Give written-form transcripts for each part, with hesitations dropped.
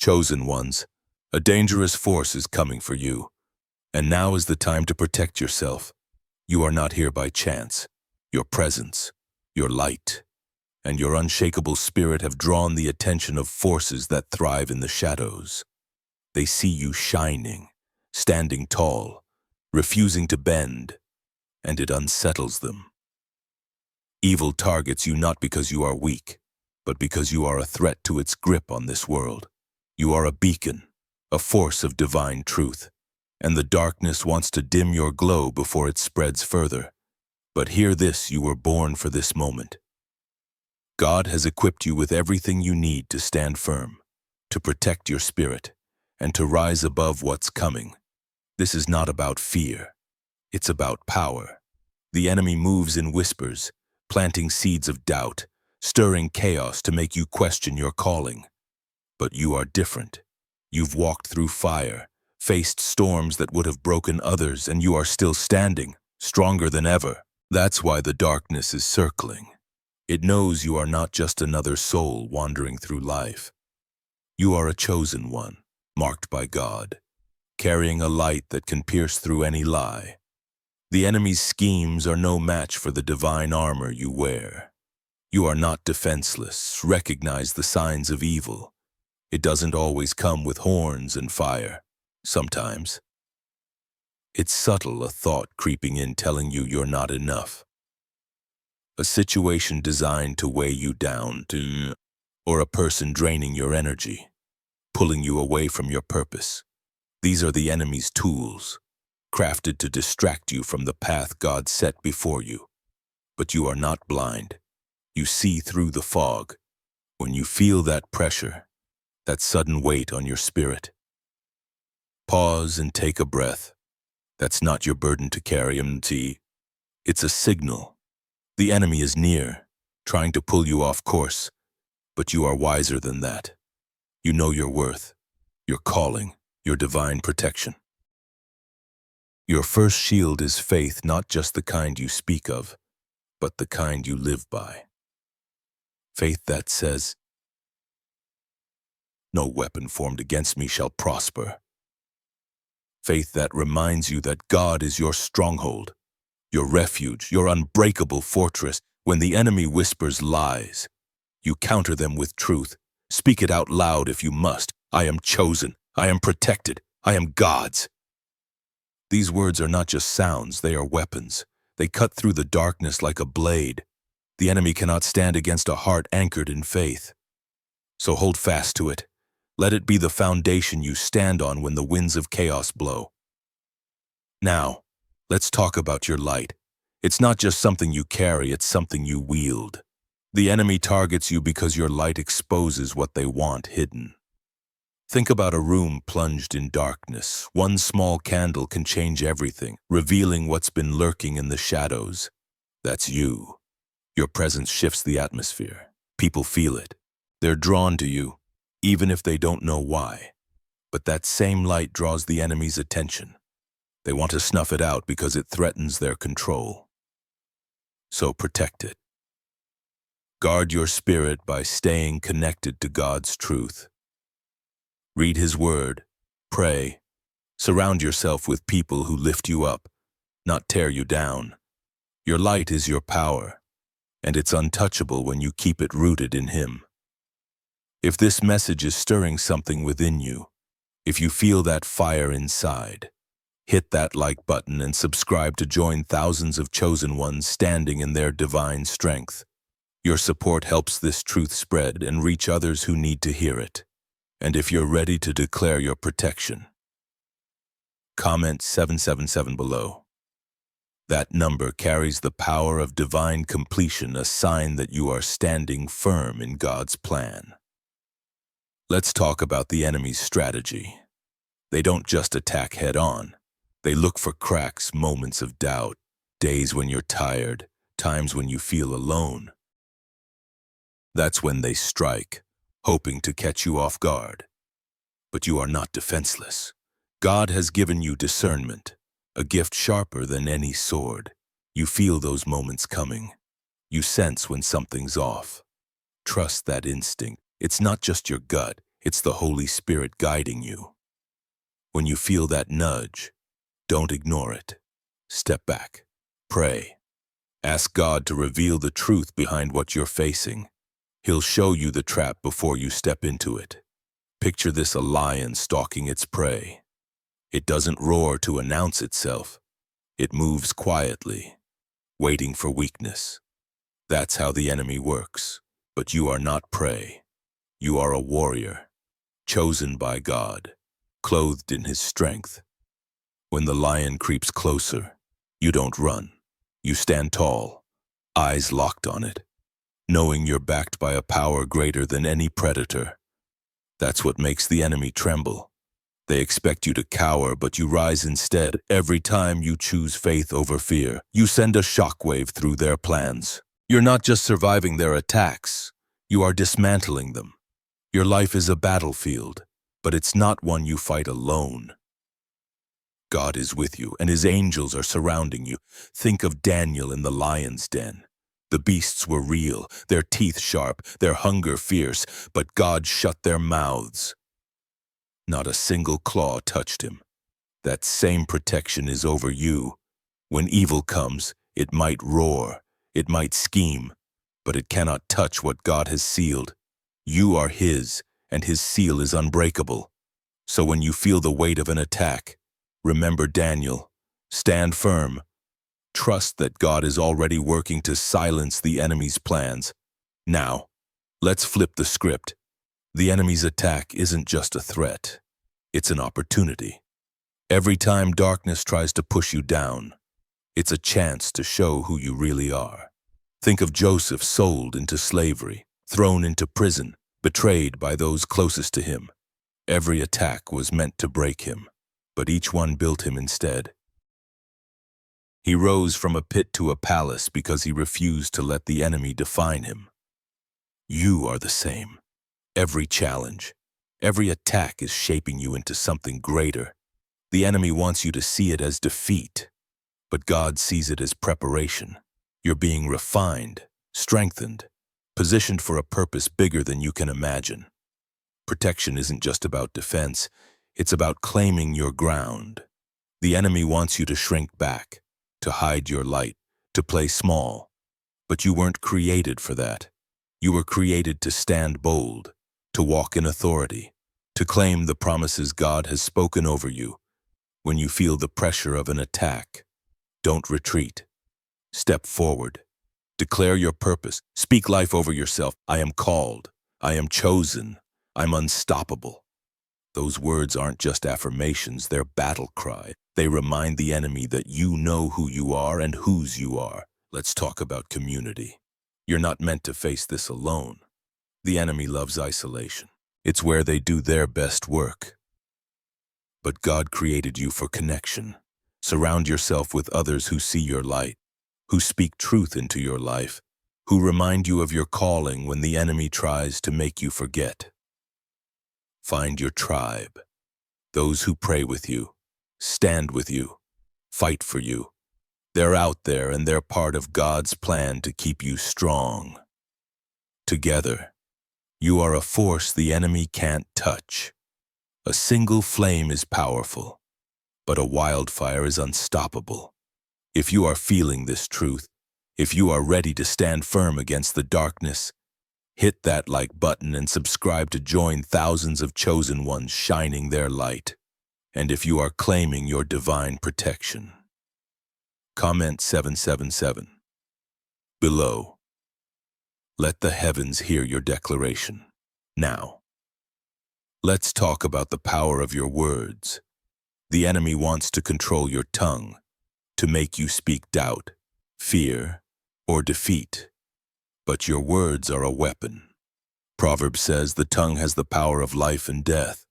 Chosen ones, a dangerous force is coming for you, and now is the time to protect yourself. You are not here by chance. Your presence, your light, and your unshakable spirit have drawn the attention of forces that thrive in the shadows. They see you shining, standing tall, refusing to bend, and it unsettles them. Evil targets you not because you are weak, but because you are a threat to its grip on this world. You are a beacon, a force of divine truth, and the darkness wants to dim your glow before it spreads further. But hear this, you were born for this moment. God has equipped you with everything you need to stand firm, to protect your spirit, and to rise above what's coming. This is not about fear. It's about power. The enemy moves in whispers, planting seeds of doubt, stirring chaos to make you question your calling. But you are different. You've walked through fire, faced storms that would have broken others, and you are still standing, stronger than ever. That's why the darkness is circling. It knows you are not just another soul wandering through life. You are a chosen one, marked by God, carrying a light that can pierce through any lie. The enemy's schemes are no match for the divine armor you wear. You are not defenseless. Recognize the signs of evil. It doesn't always come with horns and fire. Sometimes it's subtle, a thought creeping in telling you you're not enough. A situation designed to weigh you down, or a person draining your energy, pulling you away from your purpose. These are the enemy's tools, crafted to distract you from the path God set before you. But you are not blind. You see through the fog. When you feel that pressure, that sudden weight on your spirit, pause and take a breath. That's not your burden to carry, It's a signal. The enemy is near, trying to pull you off course, but you are wiser than that. You know your worth, your calling, your divine protection. Your first shield is faith, not just the kind you speak of, but the kind you live by. Faith that says, "No weapon formed against me shall prosper." Faith that reminds you that God is your stronghold, your refuge, your unbreakable fortress. When the enemy whispers lies, you counter them with truth. Speak it out loud if you must. I am chosen. I am protected. I am God's. These words are not just sounds, they are weapons. They cut through the darkness like a blade. The enemy cannot stand against a heart anchored in faith. So hold fast to it. Let it be the foundation you stand on when the winds of chaos blow. Now, let's talk about your light. It's not just something you carry, it's something you wield. The enemy targets you because your light exposes what they want hidden. Think about a room plunged in darkness. One small candle can change everything, revealing what's been lurking in the shadows. That's you. Your presence shifts the atmosphere. People feel it. They're drawn to you, even if they don't know why. But that same light draws the enemy's attention. They want to snuff it out because it threatens their control. So protect it. Guard your spirit by staying connected to God's truth. Read His Word, pray, surround yourself with people who lift you up, not tear you down. Your light is your power, and it's untouchable when you keep it rooted in Him. If this message is stirring something within you, if you feel that fire inside, hit that like button and subscribe to join thousands of chosen ones standing in their divine strength. Your support helps this truth spread and reach others who need to hear it. And if you're ready to declare your protection, comment 777 below. That number carries the power of divine completion, a sign that you are standing firm in God's plan. Let's talk about the enemy's strategy. They don't just attack head-on. They look for cracks, moments of doubt, days when you're tired, times when you feel alone. That's when they strike, hoping to catch you off guard. But you are not defenseless. God has given you discernment, a gift sharper than any sword. You feel those moments coming. You sense when something's off. Trust that instinct. It's not just your gut, It's the Holy Spirit guiding you. When you feel that nudge, don't ignore it. Step back. Pray. Ask God to reveal the truth behind what you're facing. He'll show you the trap before you step into it. Picture this: a lion stalking its prey. It doesn't roar to announce itself. It moves quietly, waiting for weakness. That's how the enemy works. But you are not prey. You are a warrior, chosen by God, clothed in His strength. When the lion creeps closer, you don't run. You stand tall, eyes locked on it, knowing you're backed by a power greater than any predator. That's what makes the enemy tremble. They expect you to cower, but you rise instead. Every time you choose faith over fear, you send a shockwave through their plans. You're not just surviving their attacks, you are dismantling them. Your life is a battlefield, but it's not one you fight alone. God is with you, and His angels are surrounding you. Think of Daniel in the lion's den. The beasts were real, their teeth sharp, their hunger fierce, but God shut their mouths. Not a single claw touched him. That same protection is over you. When evil comes, it might roar, it might scheme, but it cannot touch what God has sealed. You are His, and His seal is unbreakable. So when you feel the weight of an attack, remember Daniel. Stand firm. Trust that God is already working to silence the enemy's plans. Now, let's flip the script. The enemy's attack isn't just a threat. It's an opportunity. Every time darkness tries to push you down, it's a chance to show who you really are. Think of Joseph, sold into slavery, thrown into prison, betrayed by those closest to him. Every attack was meant to break him, but each one built him instead. He rose from a pit to a palace because he refused to let the enemy define him. You are the same. Every challenge, every attack is shaping you into something greater. The enemy wants you to see it as defeat, but God sees it as preparation. You're being refined, strengthened, positioned for a purpose bigger than you can imagine. Protection isn't just about defense, it's about claiming your ground. The enemy wants you to shrink back, to hide your light, to play small. But you weren't created for that. You were created to stand bold, to walk in authority, to claim the promises God has spoken over you. When you feel the pressure of an attack, don't retreat. Step forward. Declare your purpose. Speak life over yourself. I am called. I am chosen. I'm unstoppable. Those words aren't just affirmations, they're battle cry. They remind the enemy that you know who you are and whose you are. Let's talk about community. You're not meant to face this alone. The enemy loves isolation. It's where they do their best work. But God created you for connection. Surround yourself with others who see your light, who speak truth into your life, who remind you of your calling when the enemy tries to make you forget. Find your tribe, those who pray with you, stand with you, fight for you. They're out there and they're part of God's plan to keep you strong. Together, you are a force the enemy can't touch. A single flame is powerful, but a wildfire is unstoppable. If you are feeling this truth, if you are ready to stand firm against the darkness, hit that like button and subscribe to join thousands of chosen ones shining their light. And if you are claiming your divine protection, comment 777 below. Let the heavens hear your declaration. Now, let's talk about the power of your words. The enemy wants to control your tongue, to make you speak doubt, fear, or defeat. But your words are a weapon. Proverbs says the tongue has the power of life and death.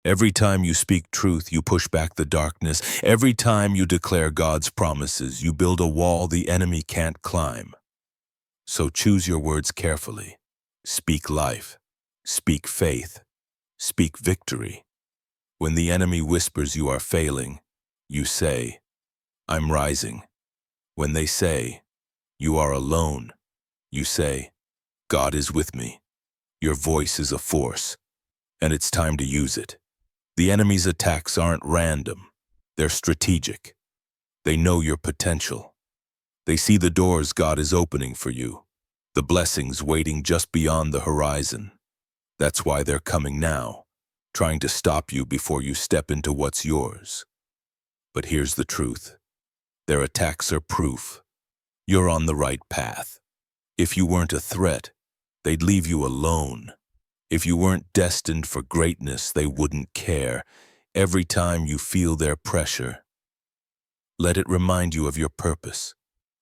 Every time you speak truth, you push back the darkness. Every time you declare God's promises, you build a wall the enemy can't climb. So choose your words carefully. Speak life. Speak faith. Speak victory. When the enemy whispers you are failing, you say, I'm rising. When they say, you are alone, you say, God is with me. Your voice is a force, and it's time to use it. The enemy's attacks aren't random. They're strategic. They know your potential. They see the doors God is opening for you, the blessings waiting just beyond the horizon. That's why they're coming now, trying to stop you before you step into what's yours. But here's the truth. Their attacks are proof. You're on the right path. If you weren't a threat, they'd leave you alone. If you weren't destined for greatness, they wouldn't care. Every time you feel their pressure, let it remind you of your purpose.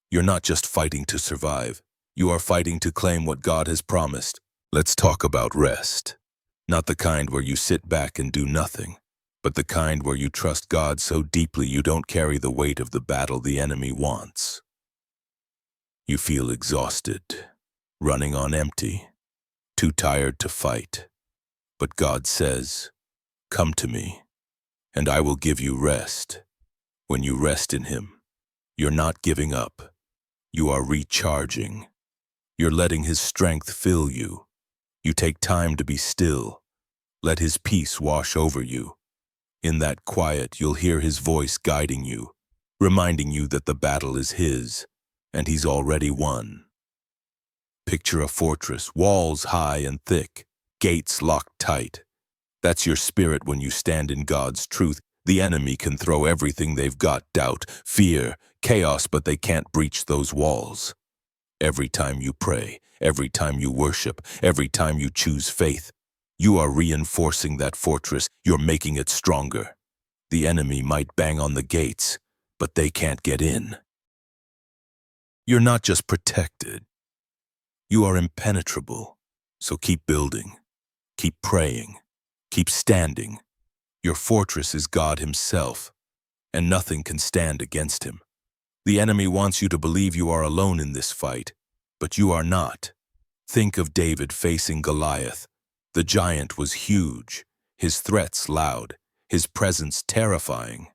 You're not just fighting to survive. You are fighting to claim what God has promised. Let's talk about rest. Not the kind where you sit back and do nothing, but the kind where you trust God so deeply you don't carry the weight of the battle the enemy wants. You feel exhausted, running on empty, too tired to fight. But God says, "Come to me, and I will give you rest." When you rest in Him, you're not giving up. You are recharging. You're letting His strength fill you. You take time to be still. Let His peace wash over you. In that quiet, you'll hear His voice guiding you, reminding you that the battle is His, and He's already won. Picture a fortress, walls high and thick, gates locked tight. That's your spirit when you stand in God's truth. The enemy can throw everything they've got, doubt, fear, chaos, but they can't breach those walls. Every time you pray, every time you worship, every time you choose faith, you are reinforcing that fortress. You're making it stronger. The enemy might bang on the gates, but they can't get in. You're not just protected. You are impenetrable. So keep building, keep praying, keep standing. Your fortress is God Himself, and nothing can stand against Him. The enemy wants you to believe you are alone in this fight, but you are not. Think of David facing Goliath. The giant was huge, his threats loud, his presence terrifying.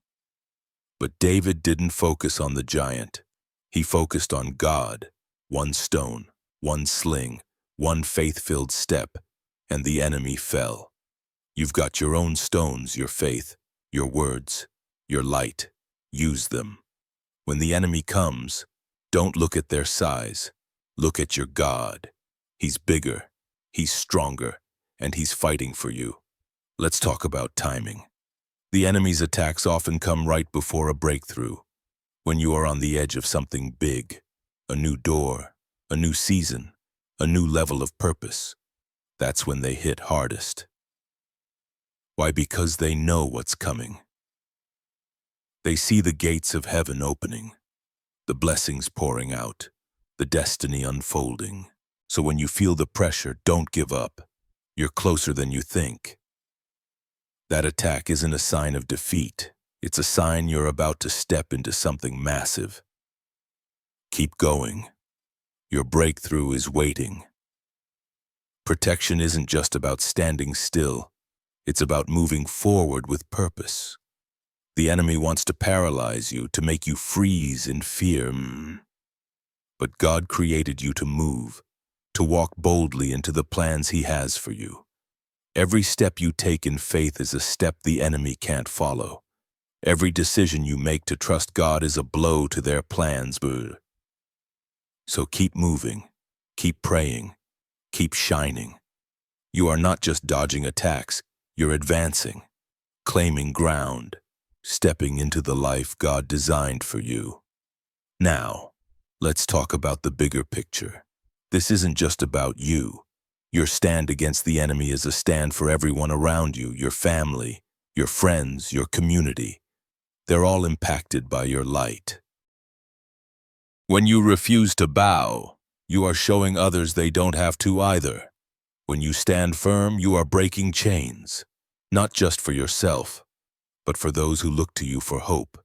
But David didn't focus on the giant. He focused on God. One stone, one sling, one faith-filled step, and the enemy fell. You've got your own stones, your faith, your words, your light. Use them. When the enemy comes, don't look at their size. Look at your God. He's bigger, He's stronger, and He's fighting for you. Let's talk about timing. The enemy's attacks often come right before a breakthrough, when you are on the edge of something big, a new door, a new season, a new level of purpose. That's when they hit hardest. Why? Because they know what's coming. They see the gates of heaven opening, the blessings pouring out, the destiny unfolding. So when you feel the pressure, don't give up. You're closer than you think. That attack isn't a sign of defeat. It's a sign you're about to step into something massive. Keep going. Your breakthrough is waiting. Protection isn't just about standing still. It's about moving forward with purpose. The enemy wants to paralyze you, to make you freeze in fear. But God created you to move, to walk boldly into the plans He has for you. Every step you take in faith is a step the enemy can't follow. Every decision you make to trust God is a blow to their plans. So keep moving, keep praying, keep shining. You are not just dodging attacks, you're advancing, claiming ground, stepping into the life God designed for you. Now, let's talk about the bigger picture. This isn't just about you. Your stand against the enemy is a stand for everyone around you, your family, your friends, your community. They're all impacted by your light. When you refuse to bow, you are showing others they don't have to either. When you stand firm, you are breaking chains, not just for yourself, but for those who look to you for hope.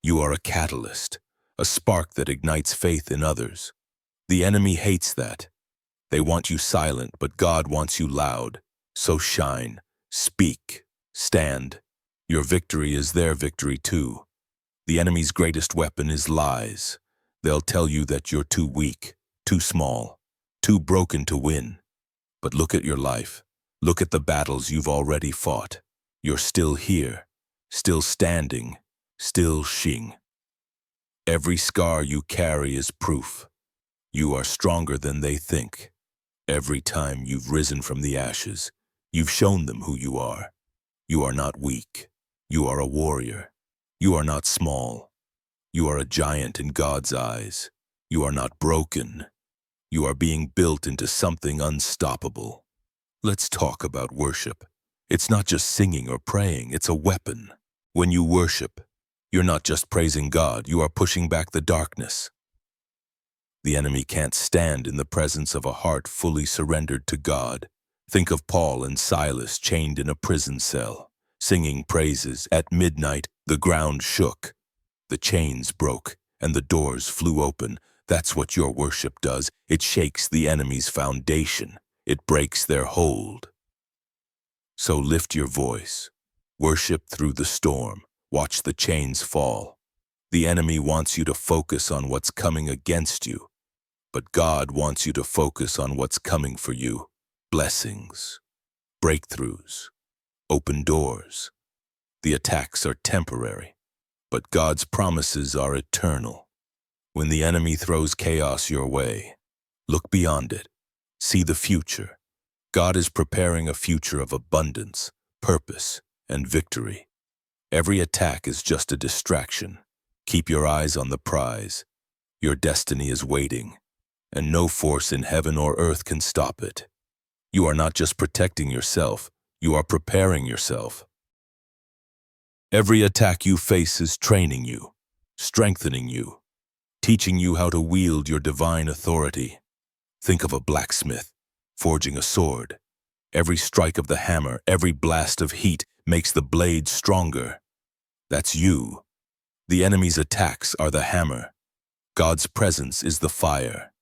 You are a catalyst, a spark that ignites faith in others. The enemy hates that. They want you silent, but God wants you loud. So shine, speak, stand. Your victory is their victory too. The enemy's greatest weapon is lies. They'll tell you that you're too weak, too small, too broken to win. But look at your life. Look at the battles you've already fought. You're still here, still standing, still Xing. Every scar you carry is proof. You are stronger than they think. Every time you've risen from the ashes, you've shown them who you are. You are not weak. You are a warrior. You are not small. You are a giant in God's eyes. You are not broken. You are being built into something unstoppable. Let's talk about worship. It's not just singing or praying, it's a weapon. When you worship, you're not just praising God, you are pushing back the darkness. The enemy can't stand in the presence of a heart fully surrendered to God. Think of Paul and Silas chained in a prison cell, singing praises. At midnight, the ground shook. The chains broke, and the doors flew open. That's what your worship does. It shakes the enemy's foundation. It breaks their hold. So lift your voice. Worship through the storm. Watch the chains fall. The enemy wants you to focus on what's coming against you, but God wants you to focus on what's coming for you. Blessings, breakthroughs, open doors. The attacks are temporary, but God's promises are eternal. When the enemy throws chaos your way, look beyond it. See the future. God is preparing a future of abundance, purpose, and victory. Every attack is just a distraction. Keep your eyes on the prize. Your destiny is waiting, and no force in heaven or earth can stop it. You are not just protecting yourself, you are preparing yourself. Every attack you face is training you, strengthening you, teaching you how to wield your divine authority. Think of a blacksmith forging a sword. Every strike of the hammer, every blast of heat makes the blade stronger. That's you. The enemy's attacks are the hammer. God's presence is the fire.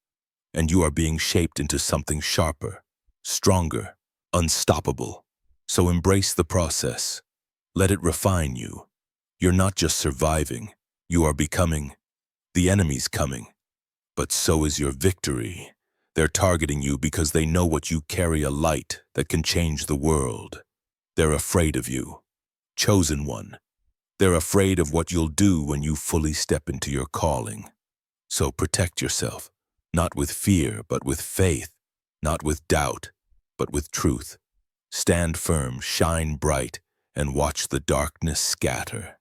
And you are being shaped into something sharper, stronger, unstoppable. So embrace the process. Let it refine you. You're not just surviving, you are becoming. The enemy's coming, but so is your victory. They're targeting you because they know what you carry, a light that can change the world. They're afraid of you, chosen one. They're afraid of what you'll do when you fully step into your calling. So protect yourself, not with fear, but with faith, not with doubt, but with truth. Stand firm, shine bright, and watch the darkness scatter.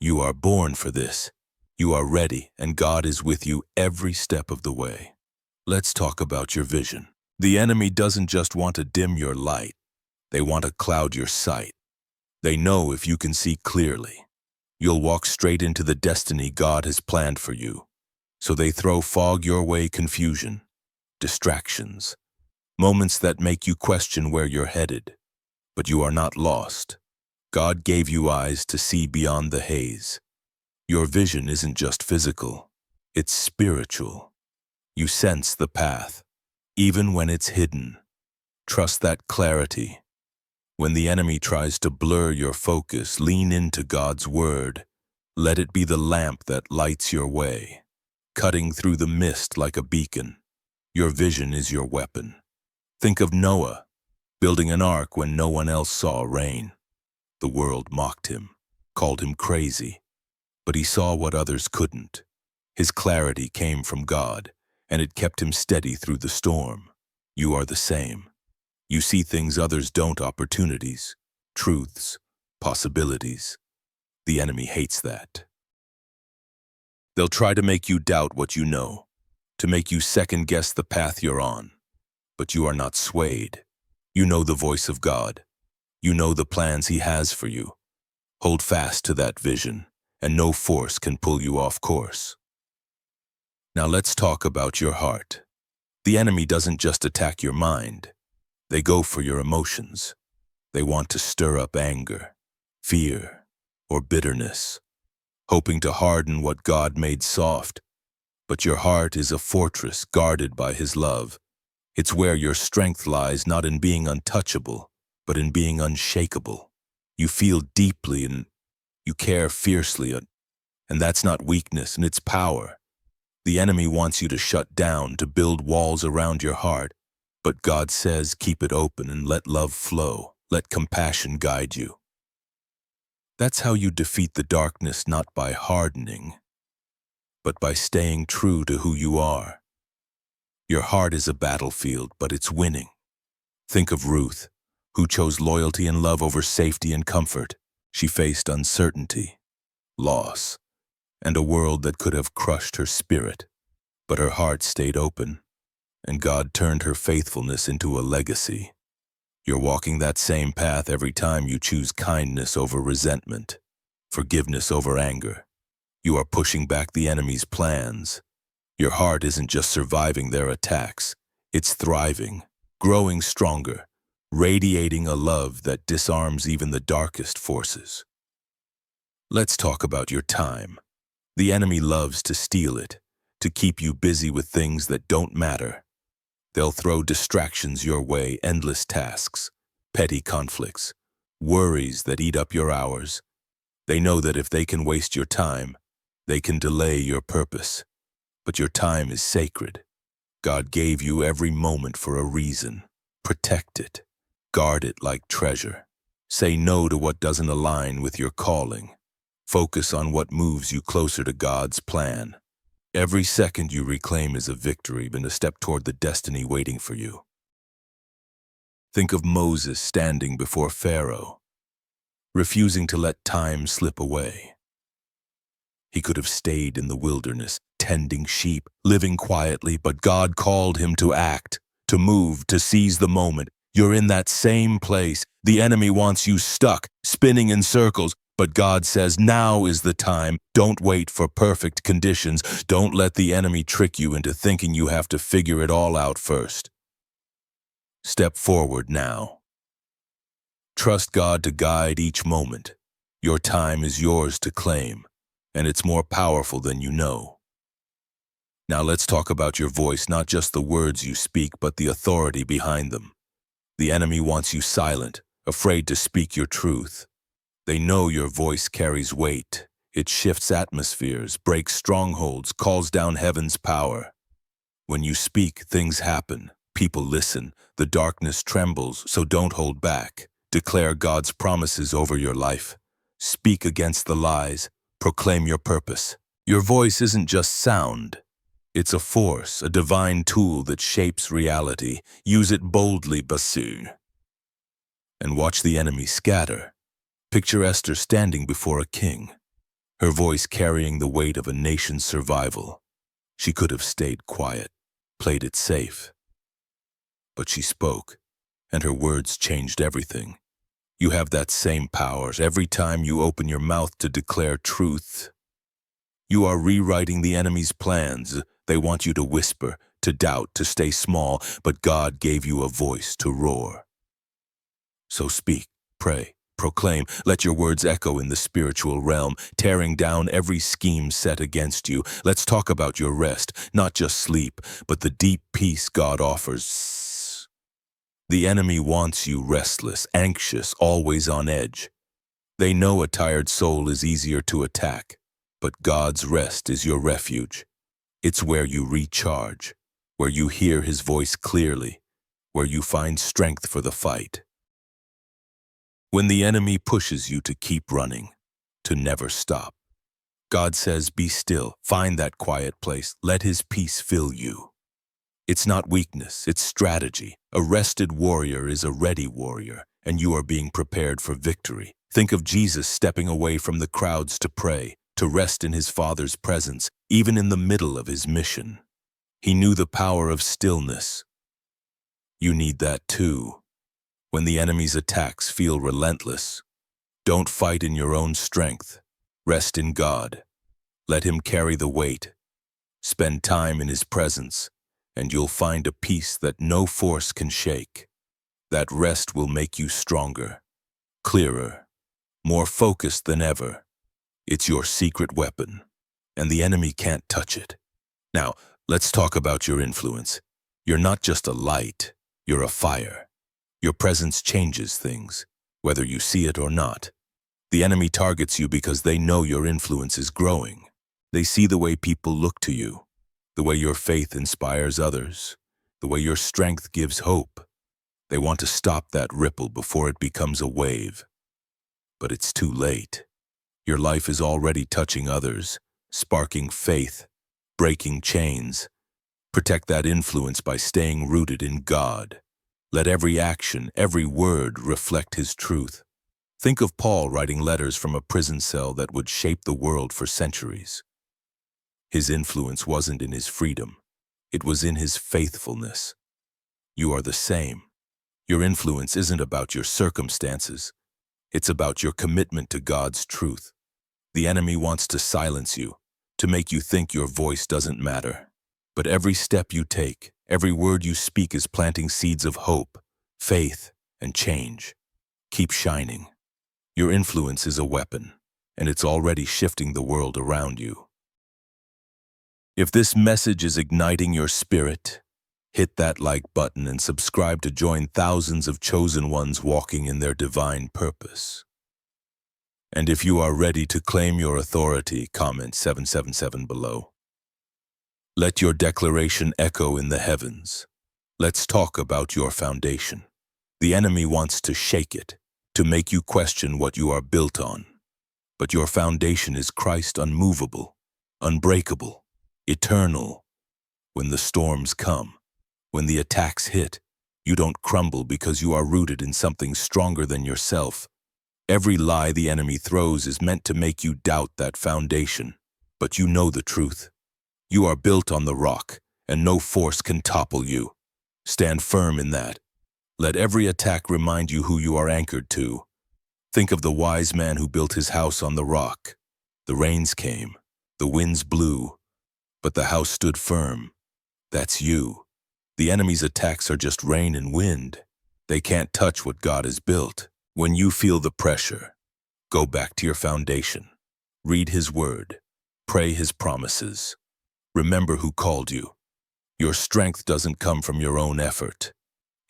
You are born for this. You are ready, and God is with you every step of the way. Let's talk about your vision. The enemy doesn't just want to dim your light. They want to cloud your sight. They know if you can see clearly, you'll walk straight into the destiny God has planned for you. So they throw fog your way, confusion, distractions, moments that make you question where you're headed. But you are not lost. God gave you eyes to see beyond the haze. Your vision isn't just physical, it's spiritual. You sense the path, even when it's hidden. Trust that clarity. When the enemy tries to blur your focus, lean into God's word. Let it be the lamp that lights your way, cutting through the mist like a beacon. Your vision is your weapon. Think of Noah, building an ark when no one else saw rain. The world mocked him, called him crazy, but he saw what others couldn't. His clarity came from God, and it kept him steady through the storm. You are the same. You see things others don't, opportunities, truths, possibilities. The enemy hates that. They'll try to make you doubt what you know, to make you second-guess the path you're on. But you are not swayed. You know the voice of God. You know the plans He has for you. Hold fast to that vision, and no force can pull you off course. Now let's talk about your heart. The enemy doesn't just attack your mind. They go for your emotions. They want to stir up anger, fear, or bitterness, hoping to harden what God made soft. But your heart is a fortress guarded by His love. It's where your strength lies, not in being untouchable, but in being unshakable. You feel deeply and you care fiercely, and that's not weakness, and it's power. The enemy wants you to shut down, to build walls around your heart, But God says keep it open and let love flow. Let compassion guide you. That's how you defeat the darkness, not by hardening, but by staying true to who you are. Your heart is a battlefield, but it's winning. Think of Ruth, who chose loyalty and love over safety and comfort. She faced uncertainty, loss, and a world that could have crushed her spirit. But her heart stayed open, and God turned her faithfulness into a legacy. You're walking that same path every time you choose kindness over resentment, forgiveness over anger. You are pushing back the enemy's plans. Your heart isn't just surviving their attacks, it's thriving, growing stronger, radiating a love that disarms even the darkest forces. Let's talk about your time. The enemy loves to steal it, to keep you busy with things that don't matter. They'll throw distractions your way, endless tasks, petty conflicts, worries that eat up your hours. They know that if they can waste your time, they can delay your purpose. But your time is sacred. God gave you every moment for a reason. Protect it. Guard it like treasure. Say no to what doesn't align with your calling. Focus on what moves you closer to God's plan. Every second you reclaim is a victory and a step toward the destiny waiting for you. Think of Moses standing before Pharaoh, refusing to let time slip away. He could have stayed in the wilderness, tending sheep, living quietly, but God called him to act, to move, to seize the moment. You're in that same place. The enemy wants you stuck, spinning in circles, but God says now is the time. Don't wait for perfect conditions. Don't let the enemy trick you into thinking you have to figure it all out first. Step forward now. Trust God to guide each moment. Your time is yours to claim, and it's more powerful than you know. Now let's talk about your voice, not just the words you speak, but the authority behind them. The enemy wants you silent, afraid to speak your truth. They know your voice carries weight. It shifts atmospheres, breaks strongholds, calls down heaven's power. When you speak, things happen. People listen. The darkness trembles, so don't hold back. Declare God's promises over your life. Speak against the lies. Proclaim your purpose. Your voice isn't just sound. It's a force, a divine tool that shapes reality. Use it boldly, bassoon. And watch the enemy scatter. Picture Esther standing before a king, her voice carrying the weight of a nation's survival. She could have stayed quiet, played it safe. But she spoke, and her words changed everything. You have that same power every time you open your mouth to declare truth. You are rewriting the enemy's plans. They want you to whisper, to doubt, to stay small, but God gave you a voice to roar. So speak, pray, proclaim, let your words echo in the spiritual realm, tearing down every scheme set against you. Let's talk about your rest, not just sleep, but the deep peace God offers. The enemy wants you restless, anxious, always on edge. They know a tired soul is easier to attack, but God's rest is your refuge. It's where you recharge, where you hear His voice clearly, where you find strength for the fight. When the enemy pushes you to keep running, to never stop, God says, be still, find that quiet place, let His peace fill you. It's not weakness, it's strategy. A rested warrior is a ready warrior, and you are being prepared for victory. Think of Jesus stepping away from the crowds to pray, to rest in His Father's presence, even in the middle of His mission. He knew the power of stillness. You need that too. When the enemy's attacks feel relentless, don't fight in your own strength. Rest in God. Let Him carry the weight. Spend time in His presence, and you'll find a peace that no force can shake. That rest will make you stronger, clearer, more focused than ever. It's your secret weapon, and the enemy can't touch it. Now, let's talk about your influence. You're not just a light, you're a fire. Your presence changes things, whether you see it or not. The enemy targets you because they know your influence is growing. They see the way people look to you, the way your faith inspires others, the way your strength gives hope. They want to stop that ripple before it becomes a wave. But it's too late. Your life is already touching others, sparking faith, breaking chains. Protect that influence by staying rooted in God. Let every action, every word reflect His truth. Think of Paul writing letters from a prison cell that would shape the world for centuries. His influence wasn't in his freedom. It was in his faithfulness. You are the same. Your influence isn't about your circumstances. It's about your commitment to God's truth. The enemy wants to silence you, to make you think your voice doesn't matter. But every step you take, every word you speak is planting seeds of hope, faith, and change. Keep shining. Your influence is a weapon, and it's already shifting the world around you. If this message is igniting your spirit, hit that like button and subscribe to join thousands of chosen ones walking in their divine purpose. And if you are ready to claim your authority, comment 777 below. Let your declaration echo in the heavens. Let's talk about your foundation. The enemy wants to shake it, to make you question what you are built on. But your foundation is Christ, unmovable, unbreakable, eternal. When the storms come, when the attacks hit, you don't crumble because you are rooted in something stronger than yourself. Every lie the enemy throws is meant to make you doubt that foundation. But you know the truth. You are built on the rock, and no force can topple you. Stand firm in that. Let every attack remind you who you are anchored to. Think of the wise man who built his house on the rock. The rains came, the winds blew, but the house stood firm. That's you. The enemy's attacks are just rain and wind. They can't touch what God has built. When you feel the pressure, go back to your foundation. Read His word. Pray His promises. Remember who called you. Your strength doesn't come from your own effort.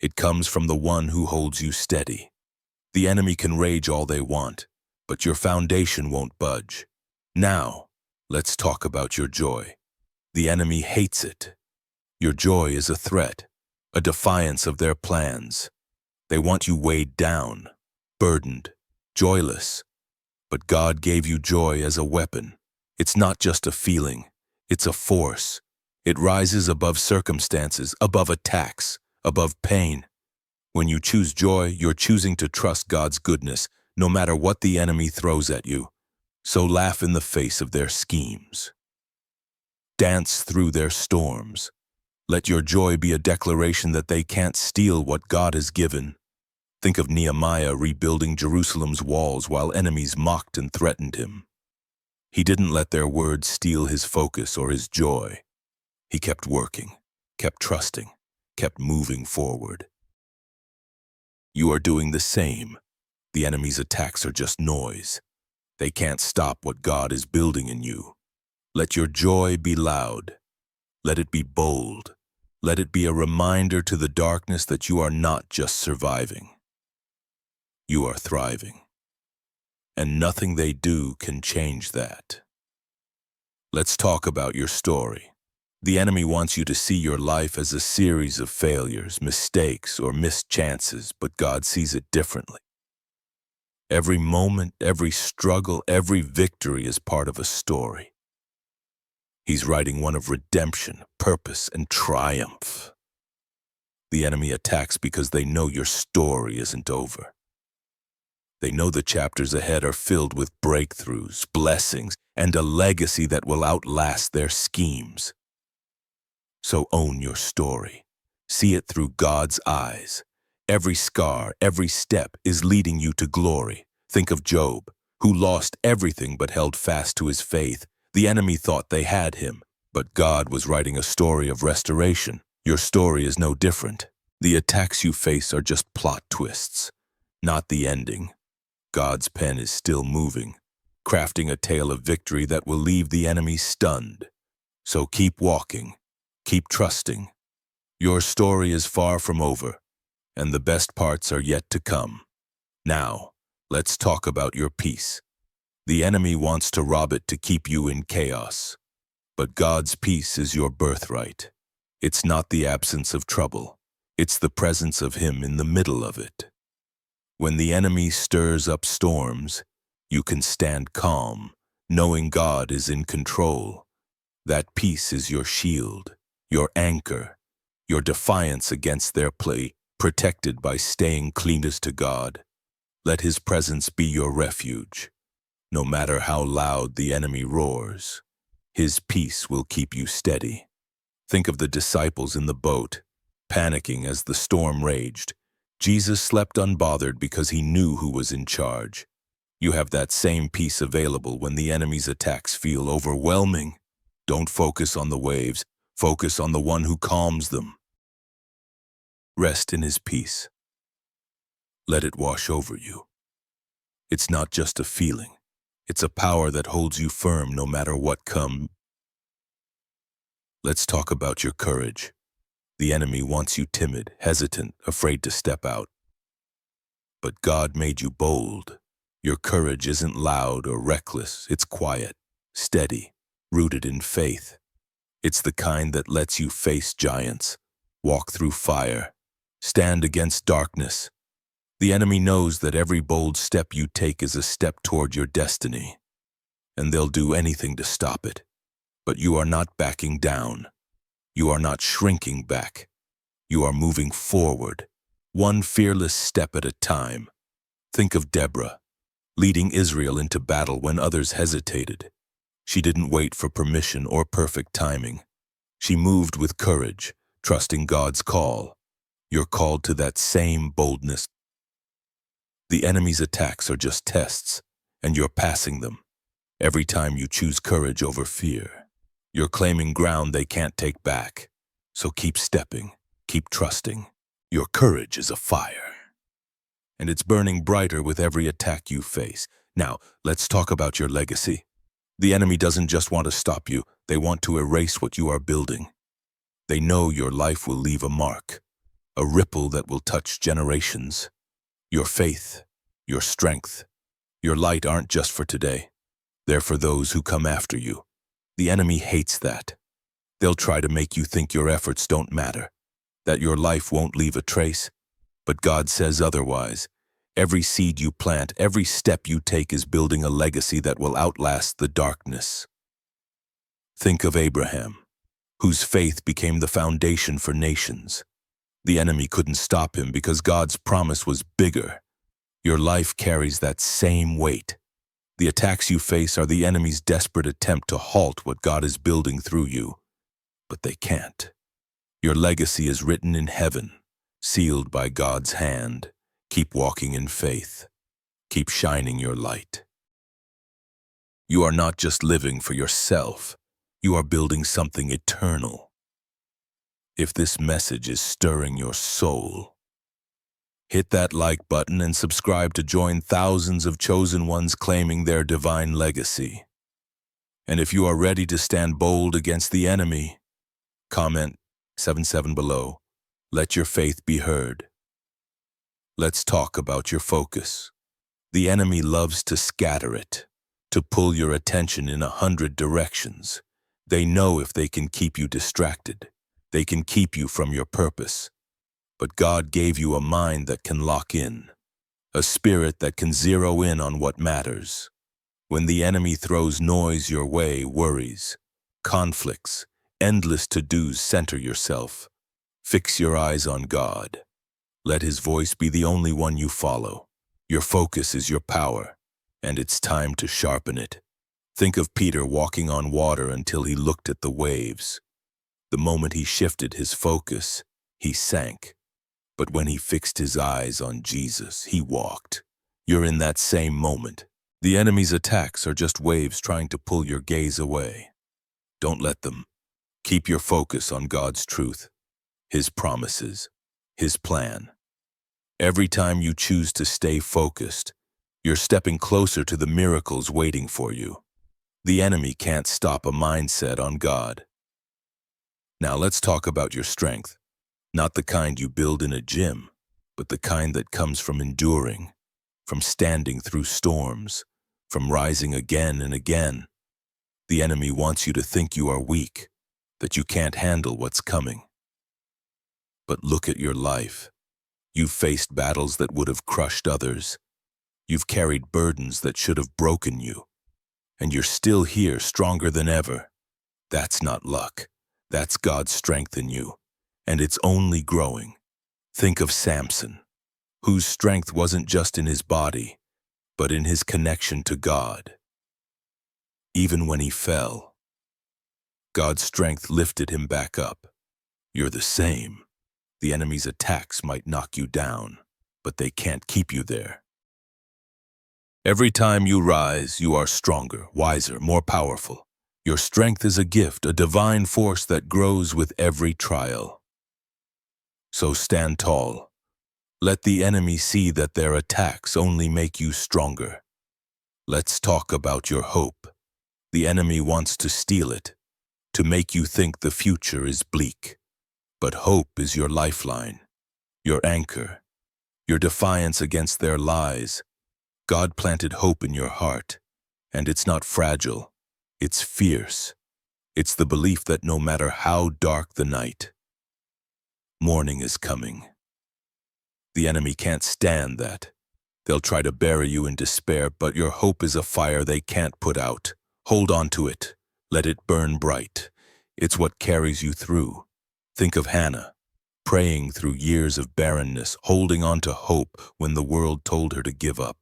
It comes from the one who holds you steady. The enemy can rage all they want, but your foundation won't budge. Now, let's talk about your joy. The enemy hates it. Your joy is a threat, a defiance of their plans. They want you weighed down, burdened, joyless. But God gave you joy as a weapon. It's not just a feeling, it's a force. It rises above circumstances, above attacks, above pain. When you choose joy, you're choosing to trust God's goodness, no matter what the enemy throws at you. So laugh in the face of their schemes. Dance through their storms. Let your joy be a declaration that they can't steal what God has given. Think of Nehemiah rebuilding Jerusalem's walls while enemies mocked and threatened him. He didn't let their words steal his focus or his joy. He kept working, kept trusting, kept moving forward. You are doing the same. The enemy's attacks are just noise. They can't stop what God is building in you. Let your joy be loud. Let it be bold. Let it be a reminder to the darkness that you are not just surviving. You are thriving. And nothing they do can change that. Let's talk about your story. The enemy wants you to see your life as a series of failures, mistakes, or missed chances, but God sees it differently. Every moment, every struggle, every victory is part of a story. He's writing one of redemption, purpose, and triumph. The enemy attacks because they know your story isn't over. They know the chapters ahead are filled with breakthroughs, blessings, and a legacy that will outlast their schemes. So own your story. See it through God's eyes. Every scar, every step is leading you to glory. Think of Job, who lost everything but held fast to his faith. The enemy thought they had him, but God was writing a story of restoration. Your story is no different. The attacks you face are just plot twists, not the ending. God's pen is still moving, crafting a tale of victory that will leave the enemy stunned. So keep walking, keep trusting. Your story is far from over, and the best parts are yet to come. Now, let's talk about your peace. The enemy wants to rob it to keep you in chaos, but God's peace is your birthright. It's not the absence of trouble. It's the presence of Him in the middle of it. When the enemy stirs up storms, you can stand calm, knowing God is in control. That peace is your shield, your anchor, your defiance against their play, protected by staying cleanest to God. Let His presence be your refuge. No matter how loud the enemy roars, His peace will keep you steady. Think of the disciples in the boat, panicking as the storm raged. Jesus slept unbothered because He knew who was in charge. You have that same peace available when the enemy's attacks feel overwhelming. Don't focus on the waves, focus on the one who calms them. Rest in His peace. Let it wash over you. It's not just a feeling. It's a power that holds you firm no matter what comes. Let's talk about your courage. The enemy wants you timid, hesitant, afraid to step out. But God made you bold. Your courage isn't loud or reckless. It's quiet, steady, rooted in faith. It's the kind that lets you face giants, walk through fire, stand against darkness. The enemy knows that every bold step you take is a step toward your destiny, and they'll do anything to stop it. But you are not backing down. You are not shrinking back. You are moving forward, one fearless step at a time. Think of Deborah, leading Israel into battle when others hesitated. She didn't wait for permission or perfect timing. She moved with courage, trusting God's call. You're called to that same boldness. The enemy's attacks are just tests, and you're passing them. Every time you choose courage over fear, you're claiming ground they can't take back. So keep stepping, keep trusting. Your courage is a fire, and it's burning brighter with every attack you face. Now, let's talk about your legacy. The enemy doesn't just want to stop you, they want to erase what you are building. They know your life will leave a mark, a ripple that will touch generations. Your faith, your strength, your light aren't just for today. They're for those who come after you. The enemy hates that. They'll try to make you think your efforts don't matter, that your life won't leave a trace. But God says otherwise. Every seed you plant, every step you take is building a legacy that will outlast the darkness. Think of Abraham, whose faith became the foundation for nations. The enemy couldn't stop him because God's promise was bigger. Your life carries that same weight. The attacks you face are the enemy's desperate attempt to halt what God is building through you. But they can't. Your legacy is written in heaven, sealed by God's hand. Keep walking in faith. Keep shining your light. You are not just living for yourself. You are building something eternal. If this message is stirring your soul, hit that like button and subscribe to join thousands of chosen ones claiming their divine legacy. And if you are ready to stand bold against the enemy, comment 77 below. Let your faith be heard. Let's talk about your focus. The enemy loves to scatter it, to pull your attention in 100 directions. They know if they can keep you distracted, they can keep you from your purpose. But God gave you a mind that can lock in, a spirit that can zero in on what matters. When the enemy throws noise your way, worries, conflicts, endless to-dos, center yourself. Fix your eyes on God. Let His voice be the only one you follow. Your focus is your power, and it's time to sharpen it. Think of Peter walking on water until he looked at the waves. The moment he shifted his focus, he sank. But when he fixed his eyes on Jesus, he walked. You're in that same moment. The enemy's attacks are just waves trying to pull your gaze away. Don't let them. Keep your focus on God's truth, His promises, His plan. Every time you choose to stay focused, you're stepping closer to the miracles waiting for you. The enemy can't stop a mindset on God. Now let's talk about your strength. Not the kind you build in a gym, but the kind that comes from enduring, from standing through storms, from rising again and again. The enemy wants you to think you are weak, that you can't handle what's coming. But look at your life. You've faced battles that would have crushed others. You've carried burdens that should have broken you. And you're still here, stronger than ever. That's not luck. That's God's strength in you. And it's only growing. Think of Samson, whose strength wasn't just in his body, but in his connection to God. Even when he fell, God's strength lifted him back up. You're the same. The enemy's attacks might knock you down, but they can't keep you there. Every time you rise, you are stronger, wiser, more powerful. Your strength is a gift, a divine force that grows with every trial. So stand tall. Let the enemy see that their attacks only make you stronger. Let's talk about your hope. The enemy wants to steal it, to make you think the future is bleak. But hope is your lifeline, your anchor, your defiance against their lies. God planted hope in your heart, and it's not fragile, it's fierce. It's the belief that no matter how dark the night, morning is coming. The enemy can't stand that. They'll try to bury you in despair, but your hope is a fire they can't put out. Hold on to it. Let it burn bright. It's what carries you through. Think of Hannah, praying through years of barrenness, holding on to hope when the world told her to give up.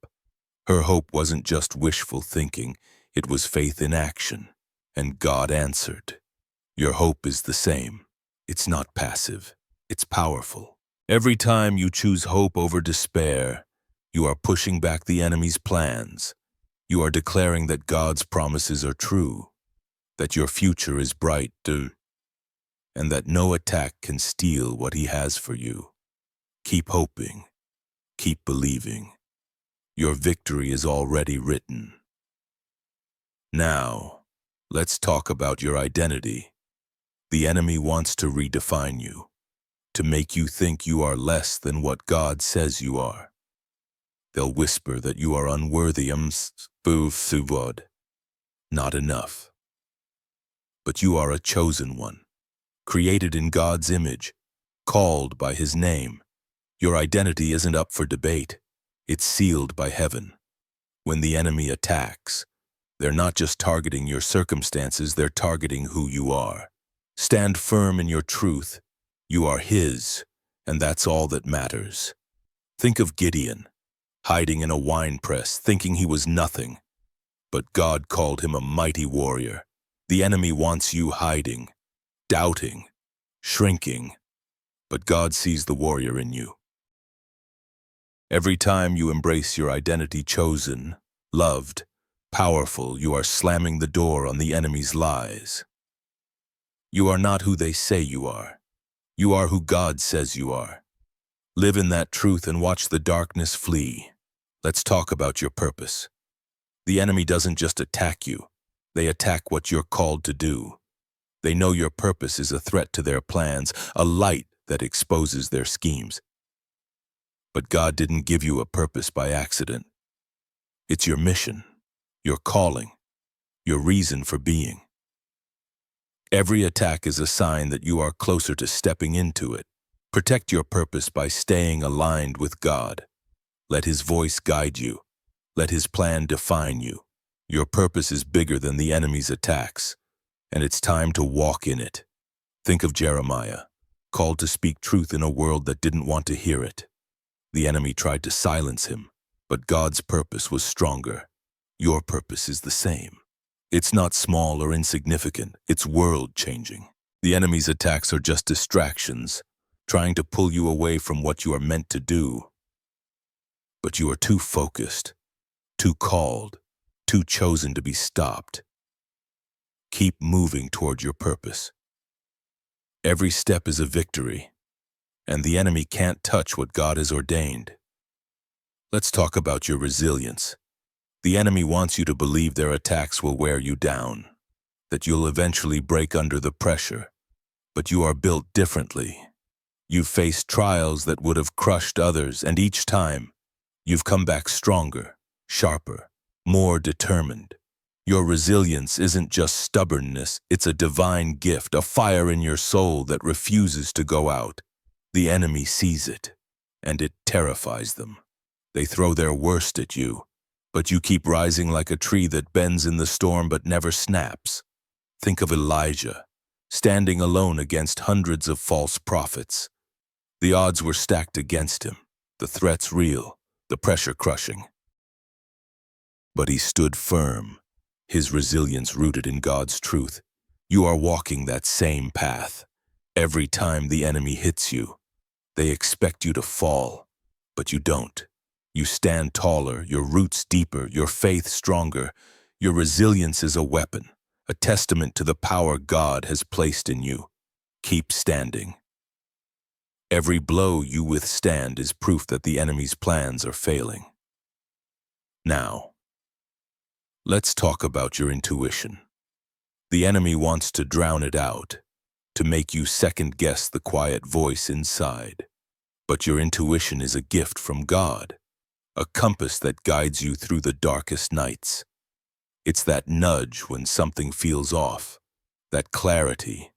Her hope wasn't just wishful thinking, it was faith in action, and God answered. Your hope is the same. It's not passive, it's powerful. Every time you choose hope over despair, you are pushing back the enemy's plans. You are declaring that God's promises are true, that your future is bright, and that no attack can steal what He has for you. Keep hoping. Keep believing. Your victory is already written. Now, let's talk about your identity. The enemy wants to redefine you, to make you think you are less than what God says you are. They'll whisper that you are unworthy, not enough. But you are a chosen one, created in God's image, called by His name. Your identity isn't up for debate. It's sealed by heaven. When the enemy attacks, they're not just targeting your circumstances, they're targeting who you are. Stand firm in your truth. You are His, and that's all that matters. Think of Gideon, hiding in a winepress, thinking he was nothing. But God called him a mighty warrior. The enemy wants you hiding, doubting, shrinking, but God sees the warrior in you. Every time you embrace your identity, chosen, loved, powerful, you are slamming the door on the enemy's lies. You are not who they say you are. You are who God says you are. Live in that truth and watch the darkness flee. Let's talk about your purpose. The enemy doesn't just attack you. They attack what you're called to do. They know your purpose is a threat to their plans, a light that exposes their schemes. But God didn't give you a purpose by accident. It's your mission, your calling, your reason for being. Every attack is a sign that you are closer to stepping into it. Protect your purpose by staying aligned with God. Let His voice guide you. Let His plan define you. Your purpose is bigger than the enemy's attacks, and it's time to walk in it. Think of Jeremiah, called to speak truth in a world that didn't want to hear it. The enemy tried to silence him, but God's purpose was stronger. Your purpose is the same. It's not small or insignificant, it's world-changing. The enemy's attacks are just distractions, trying to pull you away from what you are meant to do. But you are too focused, too called, too chosen to be stopped. Keep moving toward your purpose. Every step is a victory, and the enemy can't touch what God has ordained. Let's talk about your resilience. The enemy wants you to believe their attacks will wear you down, that you'll eventually break under the pressure. But you are built differently. You've faced trials that would have crushed others, and each time, you've come back stronger, sharper, more determined. Your resilience isn't just stubbornness, it's a divine gift, a fire in your soul that refuses to go out. The enemy sees it, and it terrifies them. They throw their worst at you, but you keep rising like a tree that bends in the storm but never snaps. Think of Elijah, standing alone against hundreds of false prophets. The odds were stacked against him, the threats real, the pressure crushing. But he stood firm, his resilience rooted in God's truth. You are walking that same path. Every time the enemy hits you, they expect you to fall, but you don't. You stand taller, your roots deeper, your faith stronger. Your resilience is a weapon, a testament to the power God has placed in you. Keep standing. Every blow you withstand is proof that the enemy's plans are failing. Now, let's talk about your intuition. The enemy wants to drown it out, to make you second-guess the quiet voice inside. But your intuition is a gift from God, a compass that guides you through the darkest nights. It's that nudge when something feels off, that clarity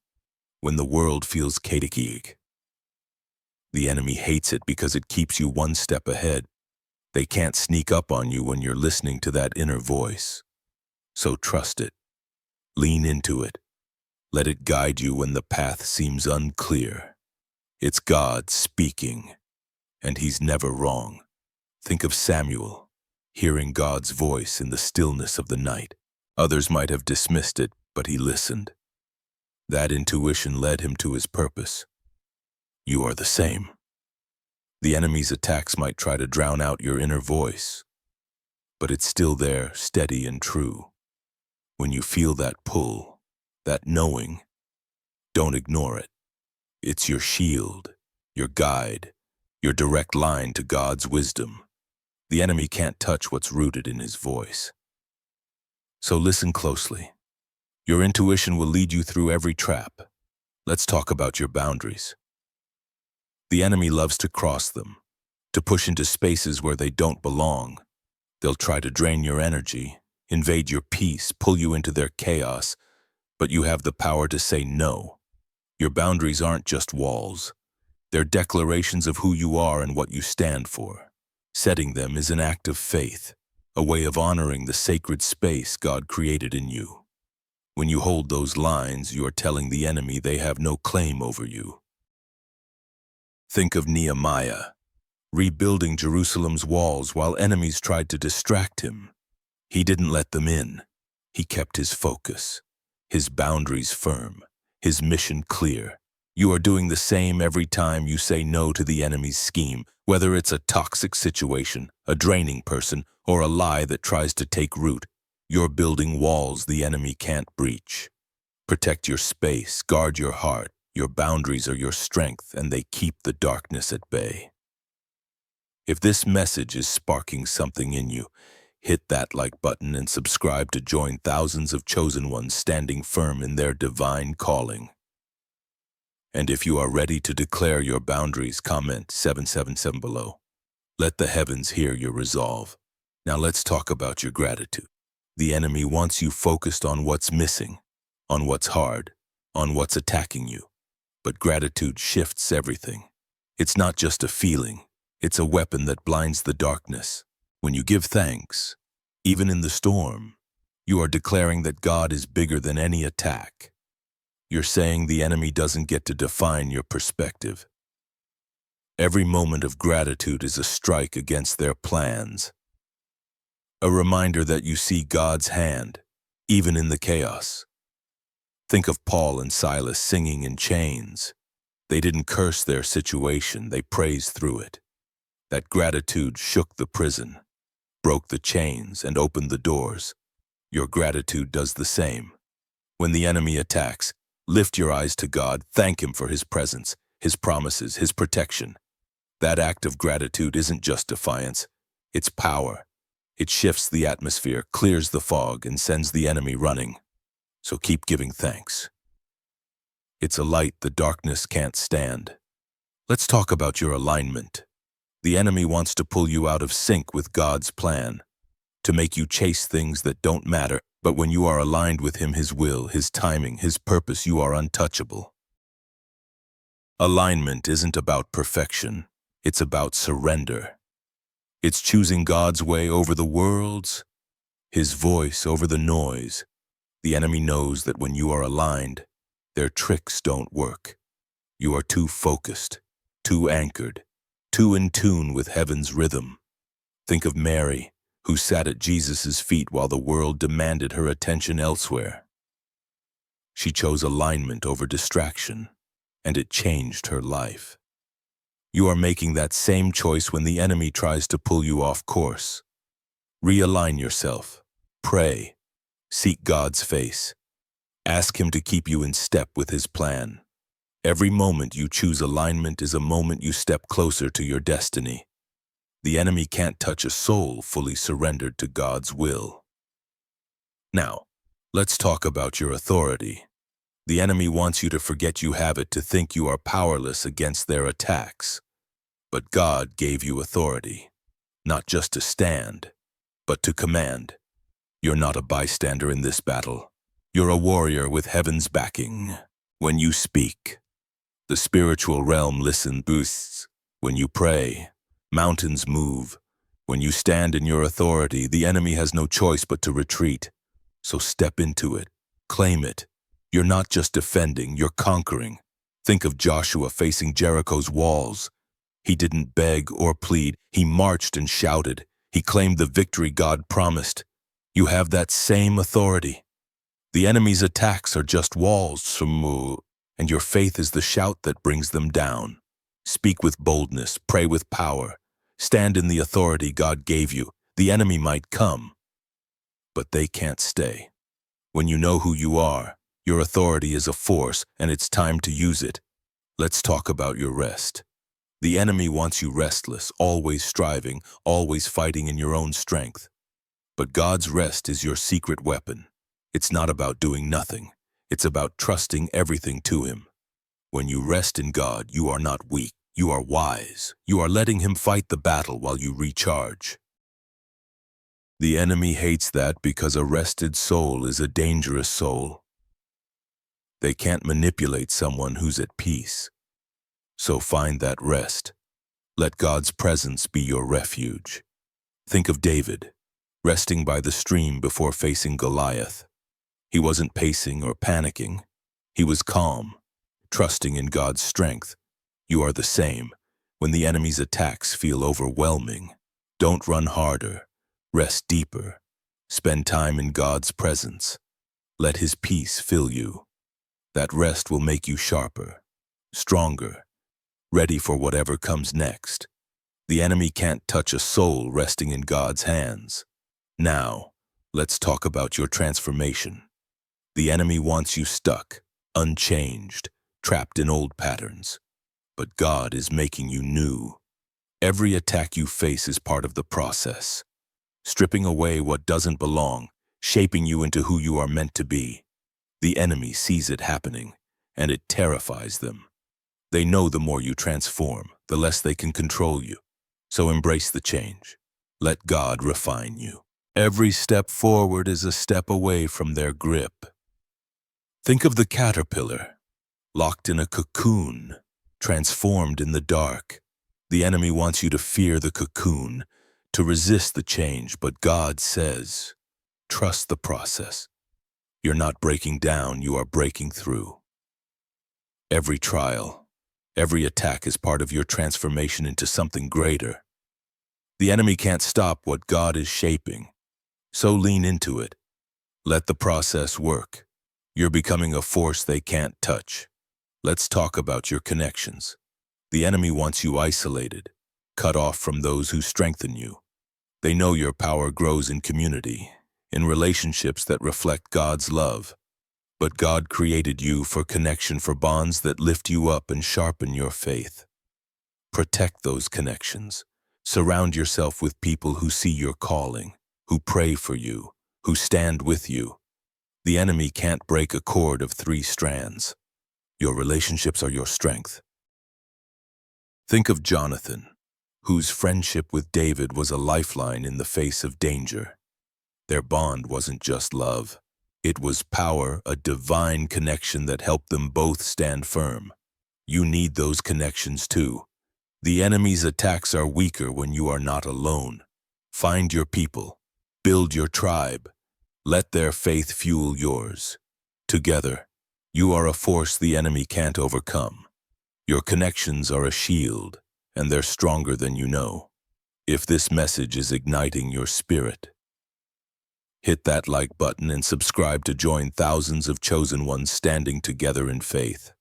when the world feels chaotic. The enemy hates it because it keeps you one step ahead. They can't sneak up on you when you're listening to that inner voice. So trust it. Lean into it. Let it guide you when the path seems unclear. It's God speaking, and He's never wrong. Think of Samuel, hearing God's voice in the stillness of the night. Others might have dismissed it, but he listened. That intuition led him to his purpose. You are the same. The enemy's attacks might try to drown out your inner voice, but it's still there, steady and true. When you feel that pull, that knowing, don't ignore it. It's your shield, your guide, your direct line to God's wisdom. The enemy can't touch what's rooted in his voice. So listen closely. Your intuition will lead you through every trap. Let's talk about your boundaries. The enemy loves to cross them, to push into spaces where they don't belong. They'll try to drain your energy, invade your peace, pull you into their chaos, but you have the power to say no. Your boundaries aren't just walls. They're declarations of who you are and what you stand for. Setting them is an act of faith, a way of honoring the sacred space God created in you. When you hold those lines, you are telling the enemy they have no claim over you. Think of Nehemiah, rebuilding Jerusalem's walls while enemies tried to distract him. He didn't let them in. He kept his focus, his boundaries firm, his mission clear. You are doing the same every time you say no to the enemy's scheme, whether it's a toxic situation, a draining person, or a lie that tries to take root. You're building walls the enemy can't breach. Protect your space, guard your heart. Your boundaries are your strength, and they keep the darkness at bay. If this message is sparking something in you, hit that like button and subscribe to join thousands of chosen ones standing firm in their divine calling. And if you are ready to declare your boundaries, comment 777 below. Let the heavens hear your resolve. Now let's talk about your gratitude. The enemy wants you focused on what's missing, on what's hard, on what's attacking you. But gratitude shifts everything. It's not just a feeling. It's a weapon that blinds the darkness. When you give thanks, even in the storm, you are declaring that God is bigger than any attack. You're saying the enemy doesn't get to define your perspective. Every moment of gratitude is a strike against their plans. A reminder that you see God's hand, even in the chaos. Think of Paul and Silas singing in chains. They didn't curse their situation, they praised through it. That gratitude shook the prison, broke the chains, and opened the doors. Your gratitude does the same. When the enemy attacks, lift your eyes to God, thank Him for His presence, His promises, His protection. That act of gratitude isn't just defiance, it's power. It shifts the atmosphere, clears the fog, and sends the enemy running. So keep giving thanks. It's a light the darkness can't stand. Let's talk about your alignment. The enemy wants to pull you out of sync with God's plan, to make you chase things that don't matter, but when you are aligned with Him, His will, His timing, His purpose, you are untouchable. Alignment isn't about perfection. It's about surrender. It's choosing God's way over the world's, His voice over the noise. The enemy knows that when you are aligned, their tricks don't work. You are too focused, too anchored, too in tune with heaven's rhythm. Think of Mary, who sat at Jesus' feet while the world demanded her attention elsewhere. She chose alignment over distraction, and it changed her life. You are making that same choice when the enemy tries to pull you off course. Realign yourself. Pray. Seek God's face. Ask Him to keep you in step with His plan. Every moment you choose alignment is a moment you step closer to your destiny. The enemy can't touch a soul fully surrendered to God's will. Now, let's talk about your authority. The enemy wants you to forget you have it, to think you are powerless against their attacks. But God gave you authority, not just to stand, but to command. You're not a bystander in this battle. You're a warrior with heaven's backing. When you speak, the spiritual realm listens. When you pray, mountains move. When you stand in your authority, the enemy has no choice but to retreat. So step into it. Claim it. You're not just defending, you're conquering. Think of Joshua facing Jericho's walls. He didn't beg or plead. He marched and shouted. He claimed the victory God promised. You have that same authority. The enemy's attacks are just walls, and your faith is the shout that brings them down. Speak with boldness, pray with power. Stand in the authority God gave you. The enemy might come, but they can't stay. When you know who you are, your authority is a force, and it's time to use it. Let's talk about your rest. The enemy wants you restless, always striving, always fighting in your own strength. But God's rest is your secret weapon. It's not about doing nothing. It's about trusting everything to Him. When you rest in God, you are not weak. You are wise. You are letting Him fight the battle while you recharge. The enemy hates that because a rested soul is a dangerous soul. They can't manipulate someone who's at peace. So find that rest. Let God's presence be your refuge. Think of David, resting by the stream before facing Goliath. He wasn't pacing or panicking. He was calm, trusting in God's strength. You are the same. When the enemy's attacks feel overwhelming, don't run harder. Rest deeper. Spend time in God's presence. Let His peace fill you. That rest will make you sharper, stronger, ready for whatever comes next. The enemy can't touch a soul resting in God's hands. Now, let's talk about your transformation. The enemy wants you stuck, unchanged, trapped in old patterns. But God is making you new. Every attack you face is part of the process, stripping away what doesn't belong, shaping you into who you are meant to be. The enemy sees it happening, and it terrifies them. They know the more you transform, the less they can control you. So embrace the change. Let God refine you. Every step forward is a step away from their grip. Think of the caterpillar, locked in a cocoon, transformed in the dark. The enemy wants you to fear the cocoon, to resist the change, but God says, trust the process. You're not breaking down, you are breaking through. Every trial, every attack is part of your transformation into something greater. The enemy can't stop what God is shaping, so lean into it. Let the process work. You're becoming a force they can't touch. Let's talk about your connections. The enemy wants you isolated, cut off from those who strengthen you. They know your power grows in community, in relationships that reflect God's love. But God created you for connection, for bonds that lift you up and sharpen your faith. Protect those connections. Surround yourself with people who see your calling, who pray for you, who stand with you. The enemy can't break a cord of 3 strands. Your relationships are your strength. Think of Jonathan, whose friendship with David was a lifeline in the face of danger. Their bond wasn't just love. It was power, a divine connection that helped them both stand firm. You need those connections too. The enemy's attacks are weaker when you are not alone. Find your people. Build your tribe. Let their faith fuel yours. Together, you are a force the enemy can't overcome. Your connections are a shield, and they're stronger than you know. If this message is igniting your spirit, hit that like button and subscribe to join thousands of chosen ones standing together in faith.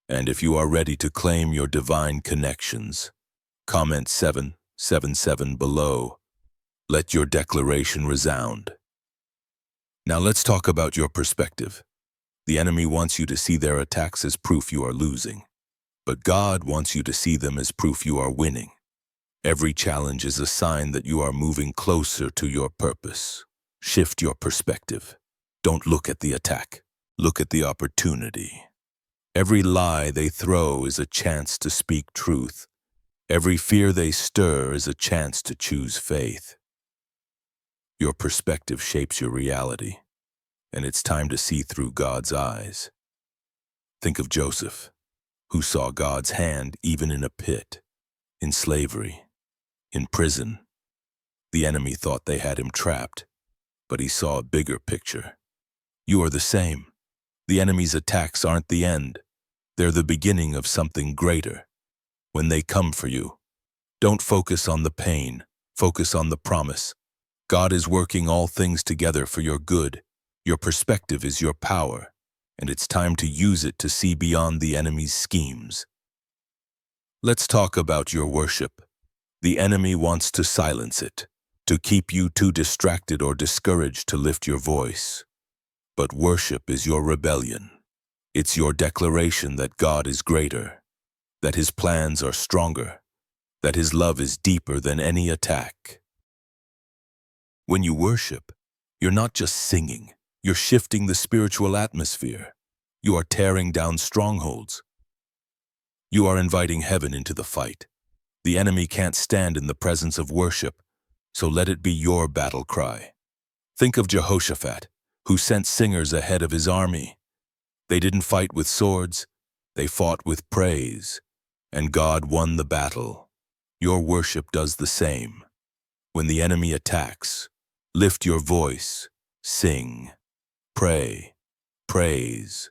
And if you are ready to claim your divine connections, comment 777 below. Let your declaration resound. Now let's talk about your perspective. The enemy wants you to see their attacks as proof you are losing, but God wants you to see them as proof you are winning. Every challenge is a sign that you are moving closer to your purpose. Shift your perspective. Don't look at the attack. Look at the opportunity. Every lie they throw is a chance to speak truth. Every fear they stir is a chance to choose faith. Your perspective shapes your reality, and it's time to see through God's eyes. Think of Joseph, who saw God's hand even in a pit, in slavery, in prison. The enemy thought they had him trapped, but he saw a bigger picture. You are the same. The enemy's attacks aren't the end. They're the beginning of something greater. When they come for you, don't focus on the pain, focus on the promise. God is working all things together for your good. Your perspective is your power, and it's time to use it to see beyond the enemy's schemes. Let's talk about your worship. The enemy wants to silence it, to keep you too distracted or discouraged to lift your voice. But worship is your rebellion. It's your declaration that God is greater, that His plans are stronger, that His love is deeper than any attack. When you worship, you're not just singing, you're shifting the spiritual atmosphere. You are tearing down strongholds. You are inviting heaven into the fight. The enemy can't stand in the presence of worship, so let it be your battle cry. Think of Jehoshaphat, who sent singers ahead of his army. They didn't fight with swords, they fought with praise, and God won the battle. Your worship does the same. When the enemy attacks, lift your voice, sing, pray, praise.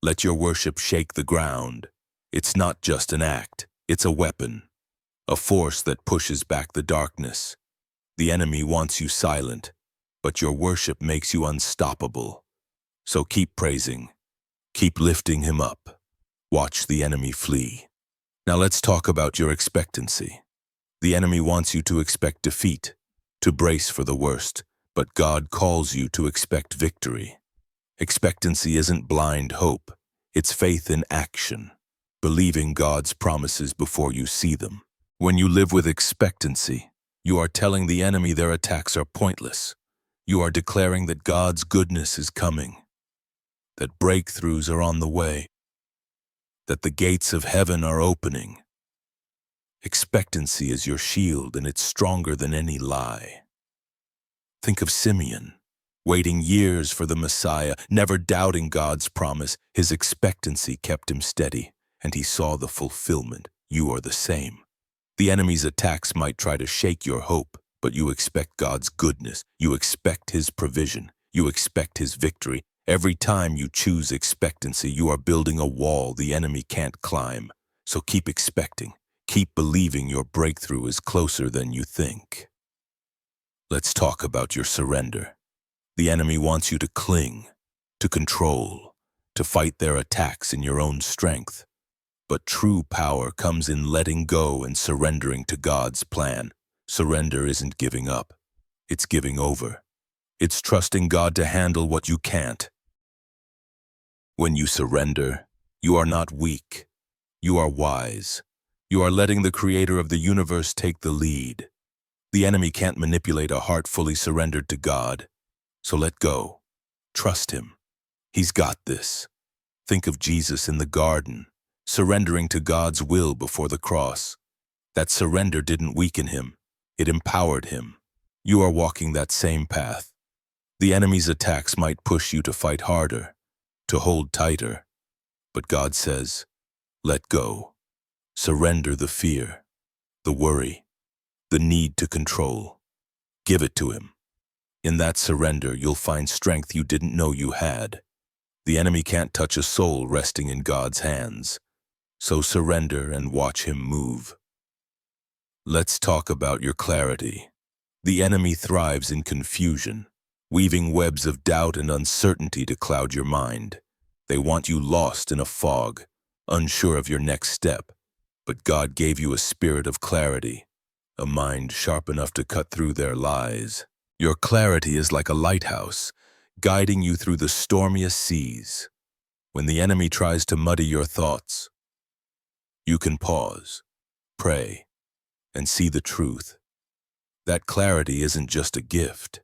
Let your worship shake the ground. It's not just an act, it's a weapon, a force that pushes back the darkness. The enemy wants you silent, but your worship makes you unstoppable. So keep praising, keep lifting him up. Watch the enemy flee. Now let's talk about your expectancy. The enemy wants you to expect defeat, to brace for the worst, but God calls you to expect victory. Expectancy isn't blind hope, it's faith in action, believing God's promises before you see them. When you live with expectancy, you are telling the enemy their attacks are pointless. You are declaring that God's goodness is coming, that breakthroughs are on the way, that the gates of heaven are opening. Expectancy is your shield, and it's stronger than any lie. Think of Simeon, waiting years for the Messiah, never doubting God's promise. His expectancy kept him steady, and he saw the fulfillment. You are the same. The enemy's attacks might try to shake your hope, but you expect God's goodness. You expect His provision. You expect His victory. Every time you choose expectancy, you are building a wall the enemy can't climb. So keep expecting. Keep believing your breakthrough is closer than you think. Let's talk about your surrender. The enemy wants you to cling, to control, to fight their attacks in your own strength. But true power comes in letting go and surrendering to God's plan. Surrender isn't giving up. It's giving over. It's trusting God to handle what you can't. When you surrender, you are not weak. You are wise. You are letting the Creator of the universe take the lead. The enemy can't manipulate a heart fully surrendered to God. So let go. Trust Him. He's got this. Think of Jesus in the garden, surrendering to God's will before the cross. That surrender didn't weaken Him. It empowered Him. You are walking that same path. The enemy's attacks might push you to fight harder, to hold tighter. But God says, Let go. Surrender the fear, the worry, the need to control. Give it to him. In that surrender, you'll find strength you didn't know you had. The enemy can't touch a soul resting in God's hands. So surrender and watch him move. Let's talk about your clarity. The enemy thrives in confusion, weaving webs of doubt and uncertainty to cloud your mind. They want you lost in a fog, unsure of your next step. But God gave you a spirit of clarity, a mind sharp enough to cut through their lies. Your clarity is like a lighthouse, guiding you through the stormiest seas. When the enemy tries to muddy your thoughts, you can pause, pray, and see the truth. That clarity isn't just a gift.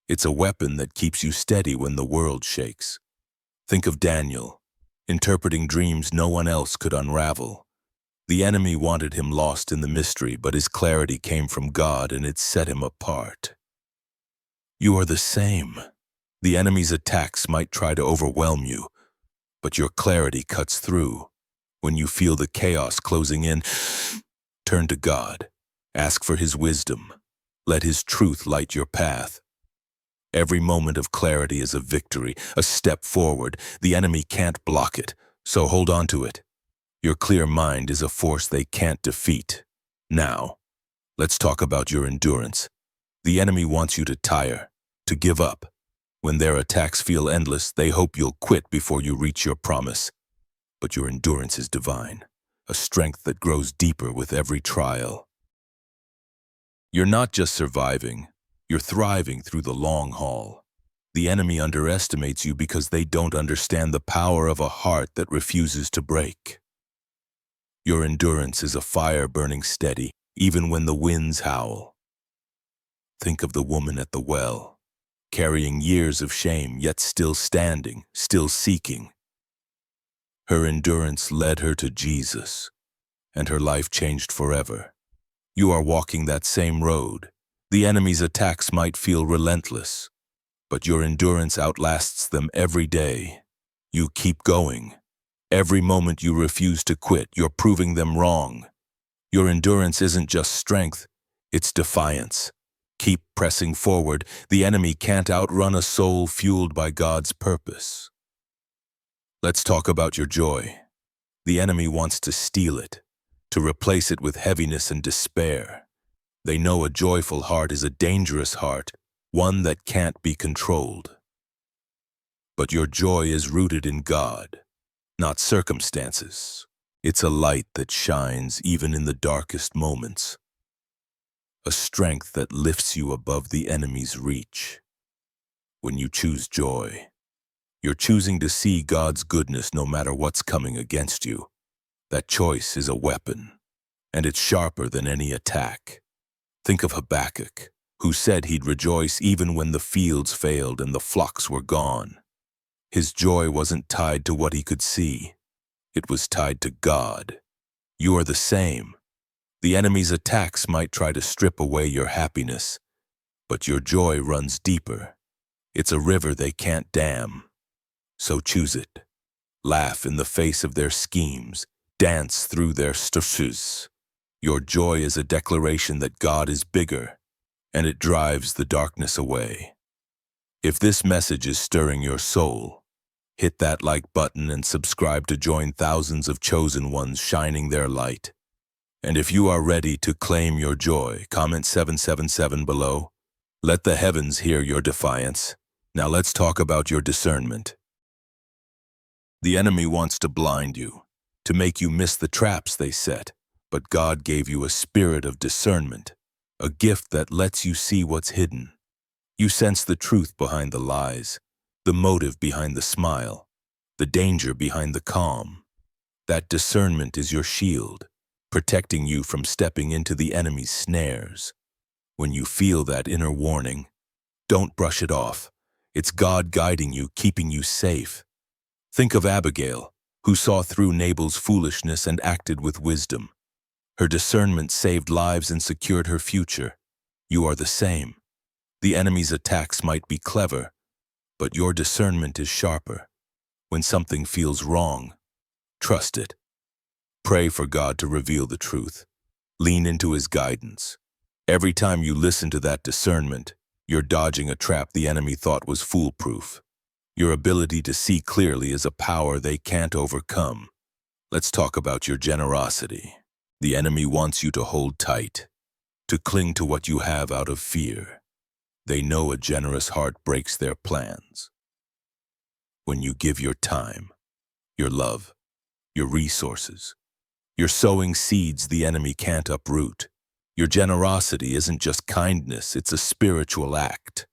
It's a weapon that keeps you steady when the world shakes. Think of Daniel, interpreting dreams no one else could unravel. The enemy wanted him lost in the mystery, but his clarity came from God and it set him apart. You are the same. The enemy's attacks might try to overwhelm you, but your clarity cuts through. When you feel the chaos closing in, turn to God. Ask for his wisdom. Let his truth light your path. Every moment of clarity is a victory, a step forward. The enemy can't block it, so hold on to it. Your clear mind is a force they can't defeat. Now, let's talk about your endurance. The enemy wants you to tire, to give up. When their attacks feel endless, they hope you'll quit before you reach your promise. But your endurance is divine, a strength that grows deeper with every trial. You're not just surviving, you're thriving through the long haul. The enemy underestimates you because they don't understand the power of a heart that refuses to break. Your endurance is a fire burning steady, even when the winds howl. Think of the woman at the well, carrying years of shame, yet still standing, still seeking. Her endurance led her to Jesus, and her life changed forever. You are walking that same road. The enemy's attacks might feel relentless, but your endurance outlasts them every day. You keep going. Every moment you refuse to quit, you're proving them wrong. Your endurance isn't just strength, it's defiance. Keep pressing forward. The enemy can't outrun a soul fueled by God's purpose. Let's talk about your joy. The enemy wants to steal it, to replace it with heaviness and despair. They know a joyful heart is a dangerous heart, one that can't be controlled. But your joy is rooted in God, not circumstances. It's a light that shines even in the darkest moments. A strength that lifts you above the enemy's reach. When you choose joy, you're choosing to see God's goodness no matter what's coming against you. That choice is a weapon, and it's sharper than any attack. Think of Habakkuk, who said he'd rejoice even when the fields failed and the flocks were gone. His joy wasn't tied to what he could see. It was tied to God. You are the same. The enemy's attacks might try to strip away your happiness, but your joy runs deeper. It's a river they can't dam. So choose it. Laugh in the face of their schemes. Dance through their stresses. Your joy is a declaration that God is bigger, and it drives the darkness away. If this message is stirring your soul, hit that like button and subscribe to join thousands of chosen ones shining their light. And if you are ready to claim your joy, comment 777 below. Let the heavens hear your defiance. Now let's talk about your discernment. The enemy wants to blind you, to make you miss the traps they set, but God gave you a spirit of discernment, a gift that lets you see what's hidden. You sense the truth behind the lies, the motive behind the smile, the danger behind the calm. That discernment is your shield, protecting you from stepping into the enemy's snares. When you feel that inner warning, don't brush it off. It's God guiding you, keeping you safe. Think of Abigail, who saw through Nabal's foolishness and acted with wisdom. Her discernment saved lives and secured her future. You are the same. The enemy's attacks might be clever, but your discernment is sharper. When something feels wrong, trust it. Pray for God to reveal the truth. Lean into His guidance. Every time you listen to that discernment, you're dodging a trap the enemy thought was foolproof. Your ability to see clearly is a power they can't overcome. Let's talk about your generosity. The enemy wants you to hold tight, to cling to what you have out of fear. They know a generous heart breaks their plans. When you give your time, your love, your resources, you're sowing seeds the enemy can't uproot. Your generosity isn't just kindness, it's a spiritual act,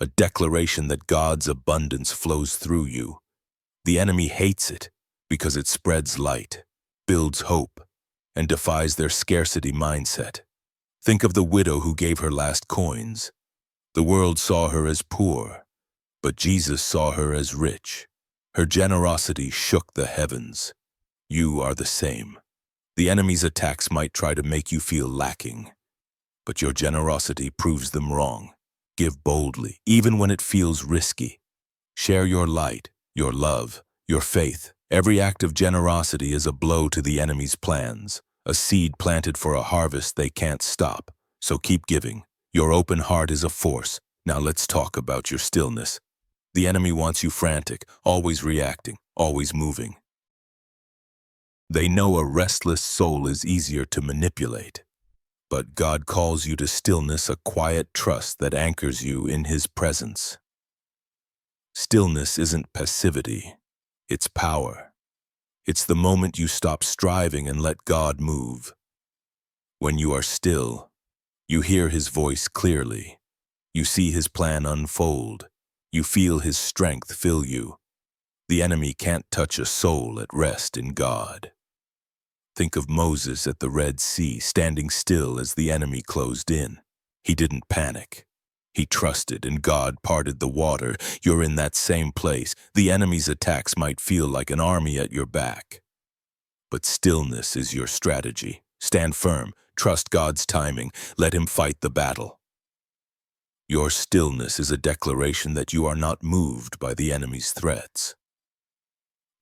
a declaration that God's abundance flows through you. The enemy hates it because it spreads light, builds hope, and defies their scarcity mindset. Think of the widow who gave her last coins. The world saw her as poor, but Jesus saw her as rich. Her generosity shook the heavens. You are the same. The enemy's attacks might try to make you feel lacking, but your generosity proves them wrong. Give boldly, even when it feels risky. Share your light, your love, your faith. Every act of generosity is a blow to the enemy's plans, a seed planted for a harvest they can't stop. So keep giving. Your open heart is a force. Now let's talk about your stillness. The enemy wants you frantic, always reacting, always moving. They know a restless soul is easier to manipulate. But God calls you to stillness, a quiet trust that anchors you in His presence. Stillness isn't passivity, it's power. It's the moment you stop striving and let God move. When you are still, you hear His voice clearly. You see His plan unfold. You feel His strength fill you. The enemy can't touch a soul at rest in God. Think of Moses at the Red Sea, standing still as the enemy closed in. He didn't panic. He trusted, and God parted the water. You're in that same place. The enemy's attacks might feel like an army at your back. But stillness is your strategy. Stand firm. Trust God's timing. Let Him fight the battle. Your stillness is a declaration that you are not moved by the enemy's threats.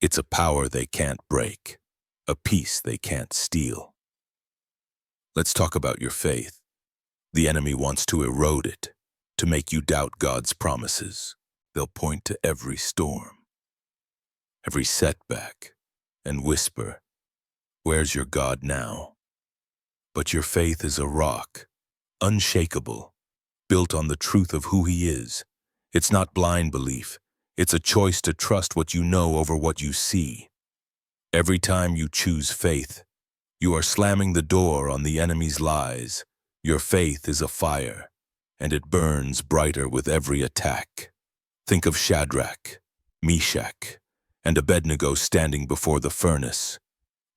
It's a power they can't break, a peace they can't steal. Let's talk about your faith. The enemy wants to erode it, to make you doubt God's promises. They'll point to every storm, every setback, and whisper, "Where's your God now?" But your faith is a rock, unshakable, built on the truth of who He is. It's not blind belief. It's a choice to trust what you know over what you see. Every time you choose faith, you are slamming the door on the enemy's lies. Your faith is a fire, and it burns brighter with every attack. Think of Shadrach, Meshach, and Abednego standing before the furnace.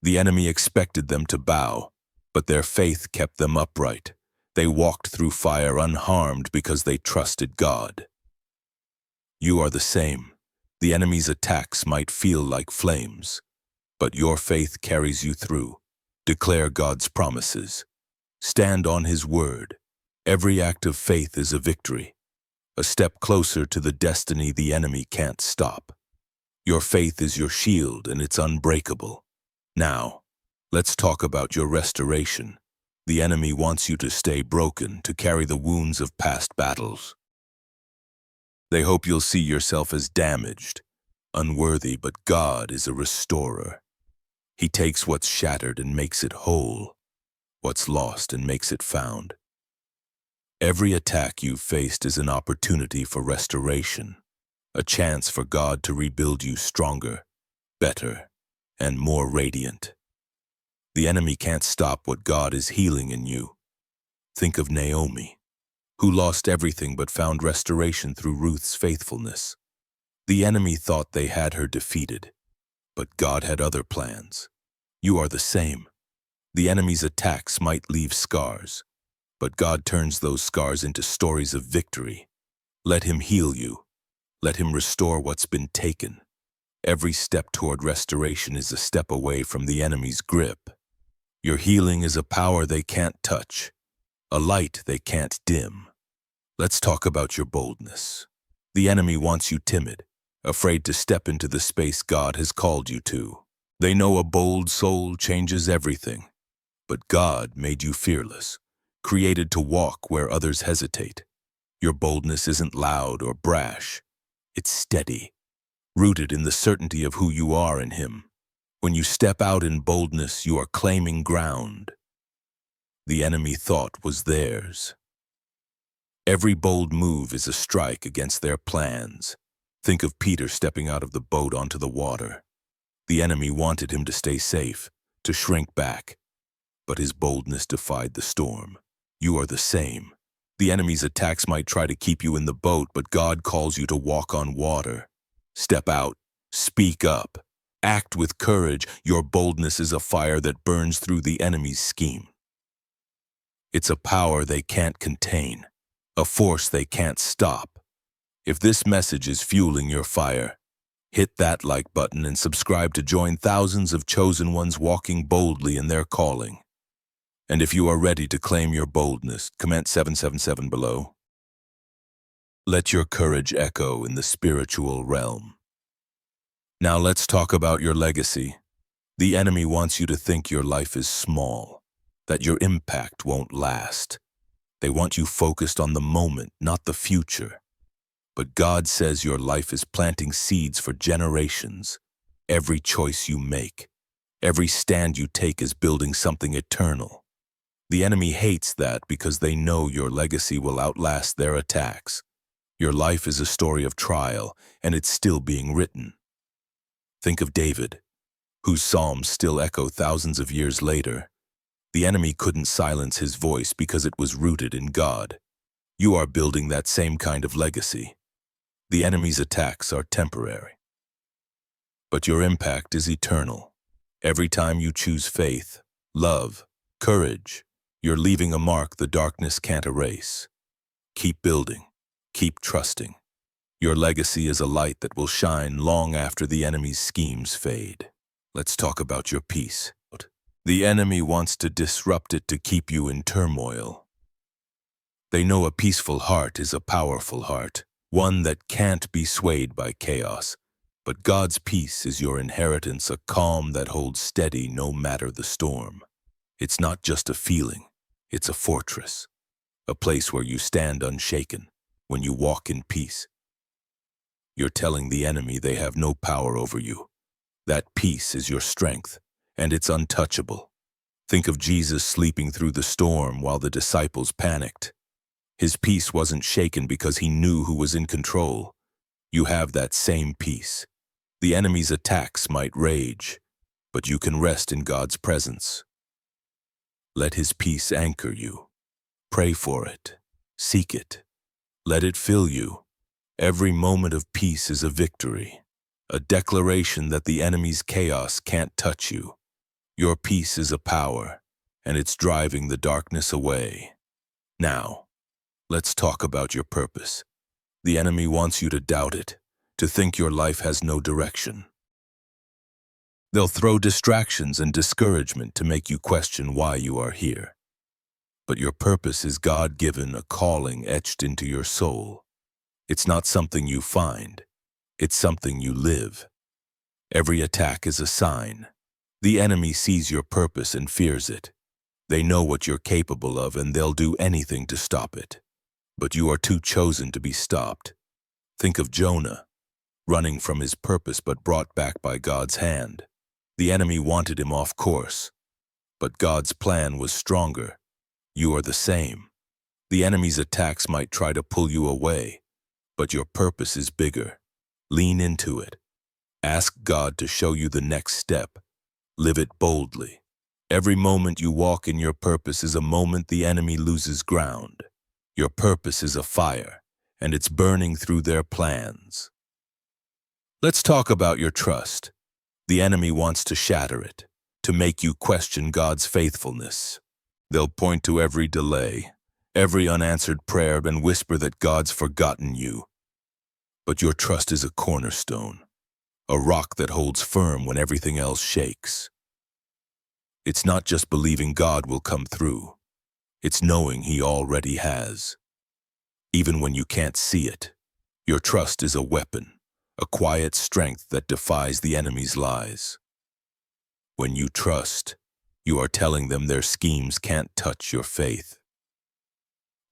The enemy expected them to bow, but their faith kept them upright. They walked through fire unharmed because they trusted God. You are the same. The enemy's attacks might feel like flames, but your faith carries you through. Declare God's promises. Stand on His word. Every act of faith is a victory, a step closer to the destiny the enemy can't stop. Your faith is your shield, and it's unbreakable. Now, let's talk about your restoration. The enemy wants you to stay broken, to carry the wounds of past battles. They hope you'll see yourself as damaged, unworthy, but God is a restorer. He takes what's shattered and makes it whole, what's lost and makes it found. Every attack you've faced is an opportunity for restoration, a chance for God to rebuild you stronger, better, and more radiant. The enemy can't stop what God is healing in you. Think of Naomi, who lost everything but found restoration through Ruth's faithfulness. The enemy thought they had her defeated, but God had other plans. You are the same. The enemy's attacks might leave scars, but God turns those scars into stories of victory. Let Him heal you. Let Him restore what's been taken. Every step toward restoration is a step away from the enemy's grip. Your healing is a power they can't touch, a light they can't dim. Let's talk about your boldness. The enemy wants you timid, afraid to step into the space God has called you to. They know a bold soul changes everything. But God made you fearless, created to walk where others hesitate. Your boldness isn't loud or brash. It's steady, rooted in the certainty of who you are in Him. When you step out in boldness, you are claiming ground the enemy thought was theirs. Every bold move is a strike against their plans. Think of Peter stepping out of the boat onto the water. The enemy wanted him to stay safe, to shrink back. But his boldness defied the storm. You are the same. The enemy's attacks might try to keep you in the boat, but God calls you to walk on water. Step out. Speak up. Act with courage. Your boldness is a fire that burns through the enemy's scheme. It's a power they can't contain, a force they can't stop. If this message is fueling your fire, hit that like button and subscribe to join thousands of chosen ones walking boldly in their calling. And if you are ready to claim your boldness, comment 777 below. Let your courage echo in the spiritual realm. Now let's talk about your legacy. The enemy wants you to think your life is small, that your impact won't last. They want you focused on the moment, not the future. But God says your life is planting seeds for generations. Every choice you make, every stand you take is building something eternal. The enemy hates that because they know your legacy will outlast their attacks. Your life is a story of trial, and it's still being written. Think of David, whose psalms still echo thousands of years later. The enemy couldn't silence his voice because it was rooted in God. You are building that same kind of legacy. The enemy's attacks are temporary, but your impact is eternal. Every time you choose faith, love, courage, you're leaving a mark the darkness can't erase. Keep building, keep trusting. Your legacy is a light that will shine long after the enemy's schemes fade. Let's talk about your peace. The enemy wants to disrupt it to keep you in turmoil. They know a peaceful heart is a powerful heart, one that can't be swayed by chaos. But God's peace is your inheritance, a calm that holds steady no matter the storm. It's not just a feeling, it's a fortress, a place where you stand unshaken when you walk in peace. You're telling the enemy they have no power over you. That peace is your strength, and it's untouchable. Think of Jesus sleeping through the storm while the disciples panicked. His peace wasn't shaken because he knew who was in control. You have that same peace. The enemy's attacks might rage, but you can rest in God's presence. Let His peace anchor you. Pray for it. Seek it. Let it fill you. Every moment of peace is a victory, a declaration that the enemy's chaos can't touch you. Your peace is a power, and it's driving the darkness away. Now, let's talk about your purpose. The enemy wants you to doubt it, to think your life has no direction. They'll throw distractions and discouragement to make you question why you are here. But your purpose is God-given, a calling etched into your soul. It's not something you find, it's something you live. Every attack is a sign. The enemy sees your purpose and fears it. They know what you're capable of, and they'll do anything to stop it. But you are too chosen to be stopped. Think of Jonah, running from his purpose but brought back by God's hand. The enemy wanted him off course, but God's plan was stronger. You are the same. The enemy's attacks might try to pull you away, but your purpose is bigger. Lean into it. Ask God to show you the next step. Live it boldly. Every moment you walk in your purpose is a moment the enemy loses ground. Your purpose is a fire, and it's burning through their plans. Let's talk about your trust. The enemy wants to shatter it, to make you question God's faithfulness. They'll point to every delay, every unanswered prayer, and whisper that God's forgotten you. But your trust is a cornerstone, a rock that holds firm when everything else shakes. It's not just believing God will come through. It's knowing He already has. Even when you can't see it, your trust is a weapon, a quiet strength that defies the enemy's lies. When you trust, you are telling them their schemes can't touch your faith.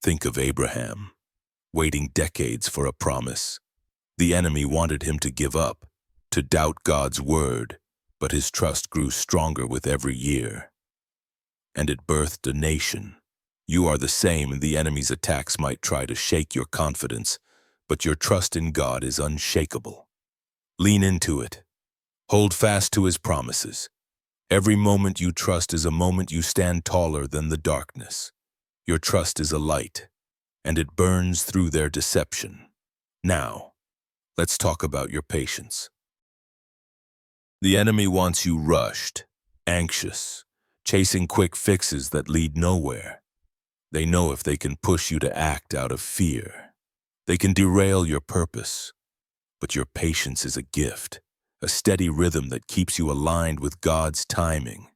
Think of Abraham, waiting decades for a promise. The enemy wanted him to give up, to doubt God's word, but his trust grew stronger with every year. And it birthed a nation. You are the same, and the enemy's attacks might try to shake your confidence, but your trust in God is unshakable. Lean into it. Hold fast to his promises. Every moment you trust is a moment you stand taller than the darkness. Your trust is a light, and it burns through their deception. Now, let's talk about your patience. The enemy wants you rushed, anxious, chasing quick fixes that lead nowhere. They know if they can push you to act out of fear, they can derail your purpose. But your patience is a gift, a steady rhythm that keeps you aligned with God's timing.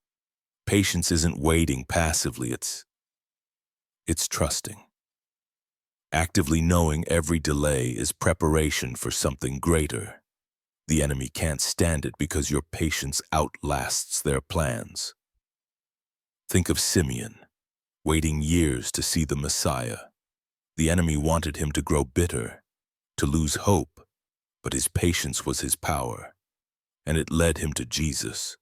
Patience isn't waiting passively, it's trusting. Actively knowing every delay is preparation for something greater. The enemy can't stand it because your patience outlasts their plans. Think of Simeon, waiting years to see the Messiah. The enemy wanted him to grow bitter, to lose hope, but his patience was his power, and it led him to Jesus.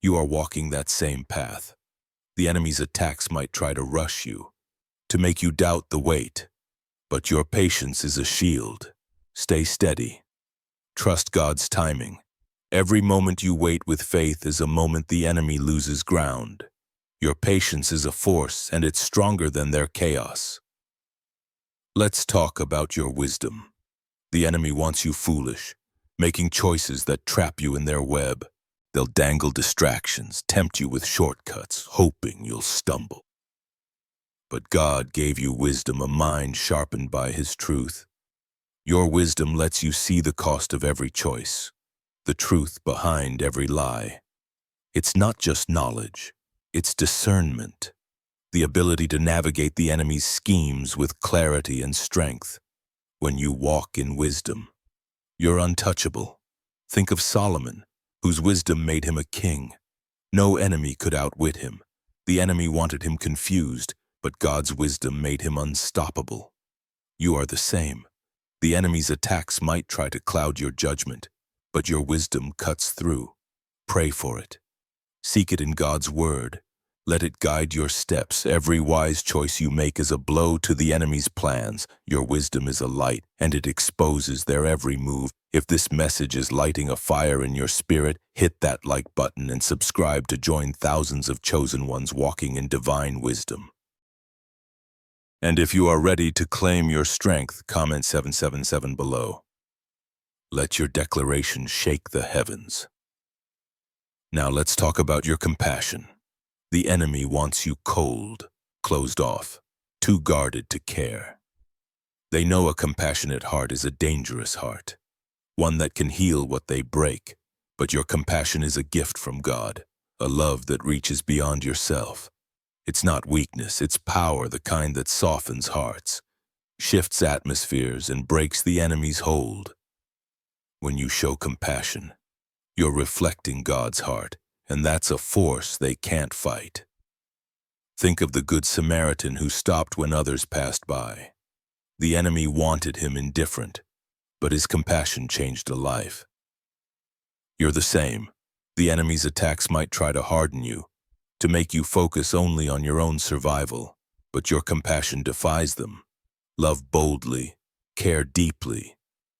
You are walking that same path. The enemy's attacks might try to rush you, to make you doubt the wait, but your patience is a shield. Stay steady. Trust God's timing. Every moment you wait with faith is a moment the enemy loses ground. Your patience is a force, and it's stronger than their chaos. Let's talk about your wisdom. The enemy wants you foolish, making choices that trap you in their web. They'll dangle distractions, tempt you with shortcuts, hoping you'll stumble. But God gave you wisdom, a mind sharpened by His truth. Your wisdom lets you see the cost of every choice, the truth behind every lie. It's not just knowledge, it's discernment, the ability to navigate the enemy's schemes with clarity and strength. When you walk in wisdom, you're untouchable. Think of Solomon, whose wisdom made him a king. No enemy could outwit him. The enemy wanted him confused, but God's wisdom made him unstoppable. You are the same. The enemy's attacks might try to cloud your judgment, but your wisdom cuts through. Pray for it. Seek it in God's word. Let it guide your steps. Every wise choice you make is a blow to the enemy's plans. Your wisdom is a light, and it exposes their every move. If this message is lighting a fire in your spirit, hit that like button and subscribe to join thousands of chosen ones walking in divine wisdom. And if you are ready to claim your strength, comment 777 below. Let your declaration shake the heavens. Now let's talk about your compassion. The enemy wants you cold, closed off, too guarded to care. They know a compassionate heart is a dangerous heart, one that can heal what they break, but your compassion is a gift from God, a love that reaches beyond yourself. It's not weakness, it's power, the kind that softens hearts, shifts atmospheres, and breaks the enemy's hold. When you show compassion, you're reflecting God's heart, and that's a force they can't fight. Think of the Good Samaritan who stopped when others passed by. The enemy wanted him indifferent, but his compassion changed a life. You're the same. The enemy's attacks might try to harden you, to make you focus only on your own survival, but your compassion defies them. Love boldly, care deeply,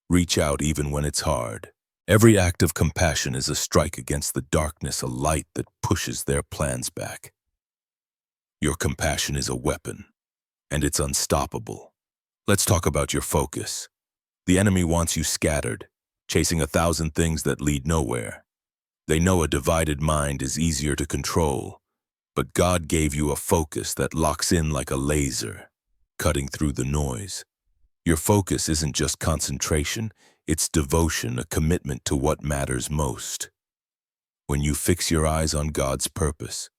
reach out even when it's hard. Every act of compassion is a strike against the darkness, a light that pushes their plans back. Your compassion is a weapon, and it's unstoppable. Let's talk about your focus. The enemy wants you scattered, chasing 1,000 things that lead nowhere. They know a divided mind is easier to control, but God gave you a focus that locks in like a laser, cutting through the noise. Your focus isn't just concentration, it's devotion, a commitment to what matters most. When you fix your eyes on God's purpose,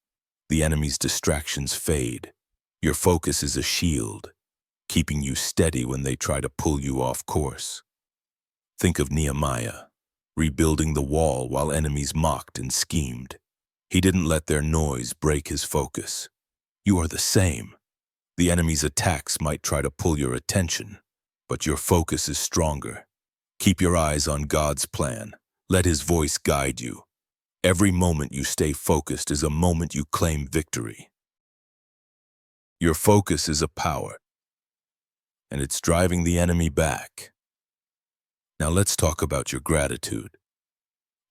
the enemy's distractions fade. Your focus is a shield, keeping you steady when they try to pull you off course. Think of Nehemiah, rebuilding the wall while enemies mocked and schemed. He didn't let their noise break his focus. You are the same. The enemy's attacks might try to pull your attention, but your focus is stronger. Keep your eyes on God's plan. Let His voice guide you. Every moment you stay focused is a moment you claim victory. Your focus is a power, and it's driving the enemy back. Now let's talk about your gratitude.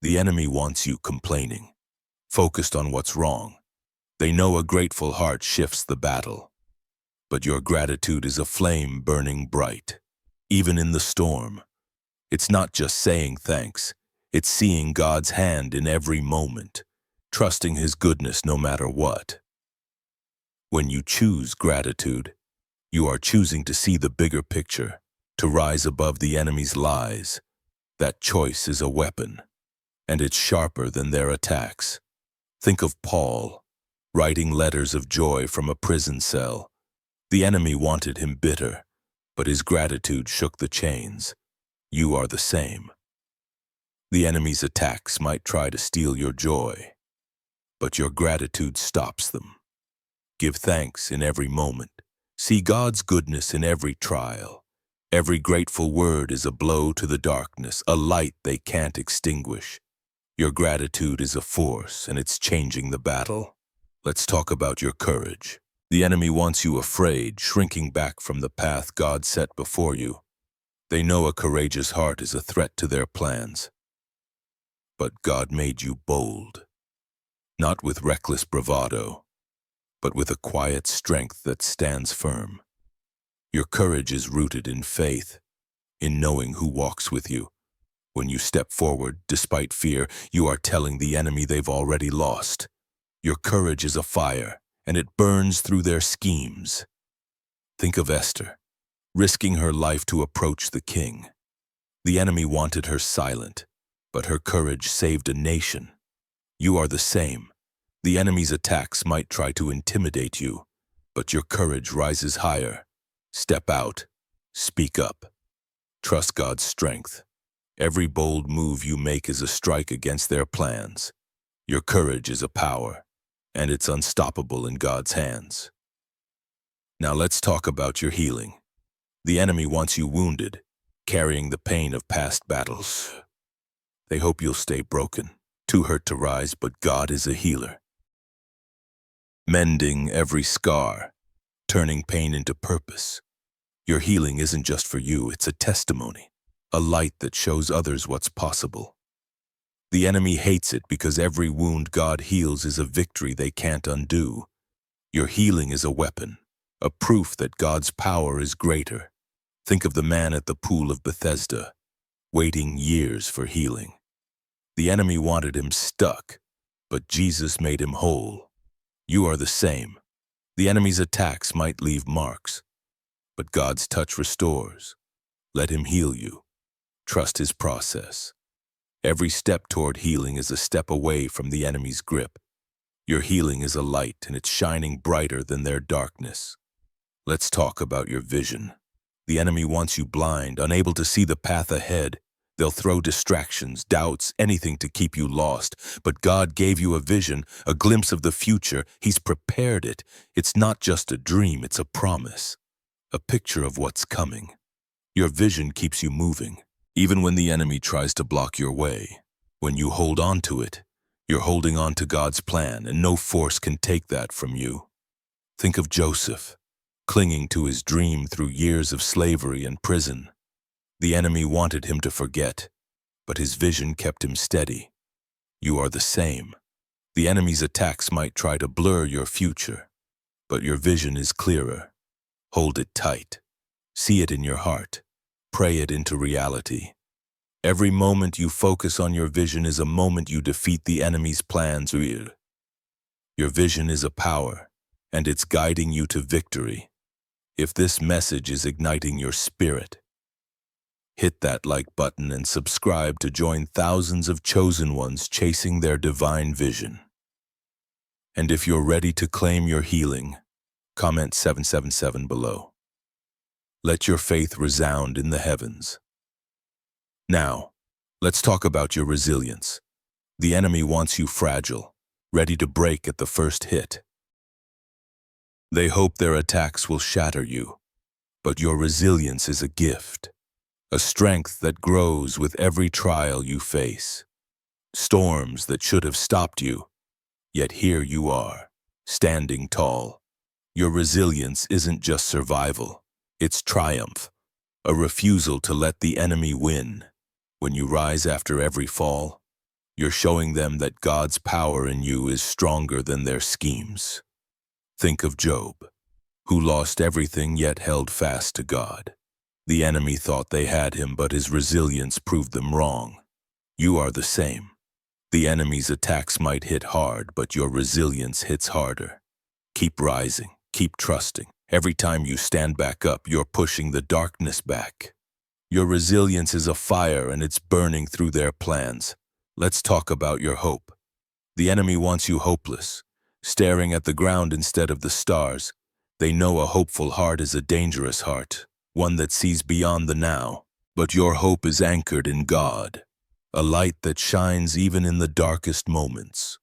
The enemy wants you complaining, focused on what's wrong. They know a grateful heart shifts the battle. But your gratitude is a flame burning bright, even in the storm. It's not just saying thanks, it's seeing God's hand in every moment, trusting His goodness no matter what. When you choose gratitude, you are choosing to see the bigger picture, to rise above the enemy's lies. That choice is a weapon, and it's sharper than their attacks. Think of Paul, writing letters of joy from a prison cell. The enemy wanted him bitter, but his gratitude shook the chains. You are the same. The enemy's attacks might try to steal your joy, but your gratitude stops them. Give thanks in every moment. See God's goodness in every trial. Every grateful word is a blow to the darkness, a light they can't extinguish. Your gratitude is a force, and it's changing the battle. Let's talk about your courage. The enemy wants you afraid, shrinking back from the path God set before you. They know a courageous heart is a threat to their plans. But God made you bold, not with reckless bravado, but with a quiet strength that stands firm. Your courage is rooted in faith, in knowing who walks with you. When you step forward, despite fear, you are telling the enemy they've already lost. Your courage is a fire, and it burns through their schemes. Think of Esther, risking her life to approach the king. The enemy wanted her silent, but her courage saved a nation. You are the same. The enemy's attacks might try to intimidate you, but your courage rises higher. Step out. Speak up. Trust God's strength. Every bold move you make is a strike against their plans. Your courage is a power, and it's unstoppable in God's hands. Now let's talk about your healing. The enemy wants you wounded, carrying the pain of past battles. They hope you'll stay broken, too hurt to rise, but God is a healer. Mending every scar, turning pain into purpose. Your healing isn't just for you, it's a testimony, a light that shows others what's possible. The enemy hates it because every wound God heals is a victory they can't undo. Your healing is a weapon, a proof that God's power is greater. Think of the man at the pool of Bethesda, waiting years for healing. The enemy wanted him stuck, but Jesus made him whole. You are the same. The enemy's attacks might leave marks, but God's touch restores. Let Him heal you. Trust His process. Every step toward healing is a step away from the enemy's grip. Your healing is a light, and it's shining brighter than their darkness. Let's talk about your vision. The enemy wants you blind, unable to see the path ahead. They'll throw distractions, doubts, anything to keep you lost. But God gave you a vision, a glimpse of the future. He's prepared it. It's not just a dream, it's a promise, a picture of what's coming. Your vision keeps you moving, even when the enemy tries to block your way. When you hold on to it, you're holding on to God's plan, and no force can take that from you. Think of Joseph, clinging to his dream through years of slavery and prison. The enemy wanted him to forget, but his vision kept him steady. You are the same. The enemy's attacks might try to blur your future, but your vision is clearer. Hold it tight. See it in your heart. Pray it into reality. Every moment you focus on your vision is a moment you defeat the enemy's plans. Your vision is a power, and it's guiding you to victory. If this message is igniting your spirit, hit that like button and subscribe to join thousands of chosen ones chasing their divine vision. And if you're ready to claim your healing, comment 777 below. Let your faith resound in the heavens. Now, let's talk about your resilience. The enemy wants you fragile, ready to break at the first hit. They hope their attacks will shatter you, but your resilience is a gift, a strength that grows with every trial you face. Storms that should have stopped you, yet here you are, standing tall. Your resilience isn't just survival, it's triumph, a refusal to let the enemy win. When you rise after every fall, you're showing them that God's power in you is stronger than their schemes. Think of Job, who lost everything yet held fast to God. The enemy thought they had him, but his resilience proved them wrong. You are the same. The enemy's attacks might hit hard, but your resilience hits harder. Keep rising, keep trusting. Every time you stand back up, you're pushing the darkness back. Your resilience is a fire and it's burning through their plans. Let's talk about your hope. The enemy wants you hopeless, staring at the ground instead of the stars. They know a hopeful heart is a dangerous heart, one that sees beyond the now. But your hope is anchored in God, a light that shines even in the darkest moments.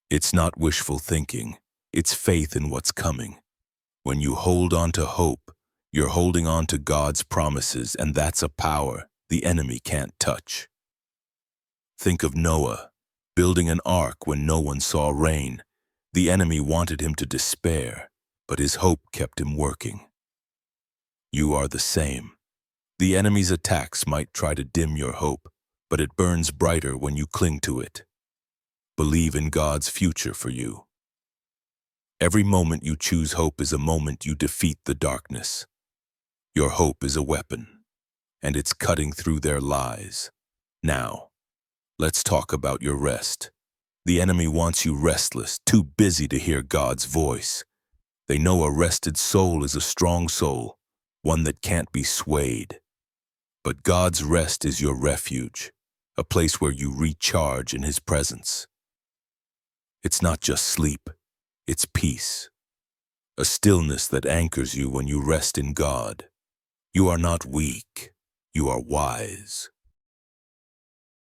It's not wishful thinking, it's faith in what's coming. When you hold on to hope, you're holding on to God's promises, and that's a power the enemy can't touch. Think of Noah, building an ark when no one saw rain. The enemy wanted him to despair, but his hope kept him working. You are the same. The enemy's attacks might try to dim your hope, but it burns brighter when you cling to it. Believe in God's future for you. Every moment you choose hope is a moment you defeat the darkness. Your hope is a weapon, and it's cutting through their lies. Now, let's talk about your rest. The enemy wants you restless, too busy to hear God's voice. They know a rested soul is a strong soul, one that can't be swayed. But God's rest is your refuge, a place where you recharge in His presence. It's not just sleep, it's peace, a stillness that anchors you when you rest in God. You are not weak, you are wise.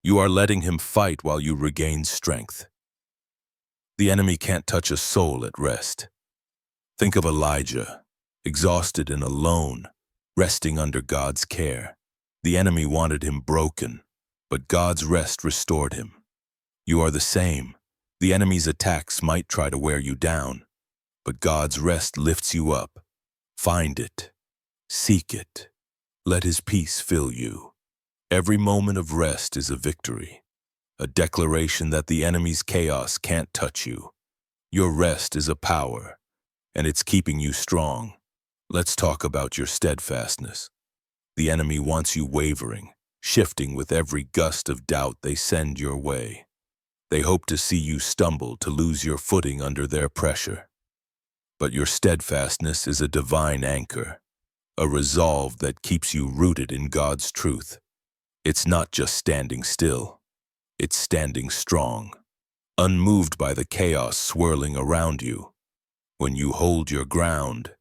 You are letting Him fight while you regain strength. The enemy can't touch a soul at rest. Think of Elijah, exhausted and alone, resting under God's care. The enemy wanted him broken, but God's rest restored him. You are the same. The enemy's attacks might try to wear you down, but God's rest lifts you up. Find it. Seek it. Let His peace fill you. Every moment of rest is a victory, a declaration that the enemy's chaos can't touch you. Your rest is a power, and it's keeping you strong. Let's talk about your steadfastness. The enemy wants you wavering, shifting with every gust of doubt they send your way. They hope to see you stumble, to lose your footing under their pressure. But your steadfastness is a divine anchor, a resolve that keeps you rooted in God's truth. It's not just standing still, it's standing strong, unmoved by the chaos swirling around you. When you hold your ground,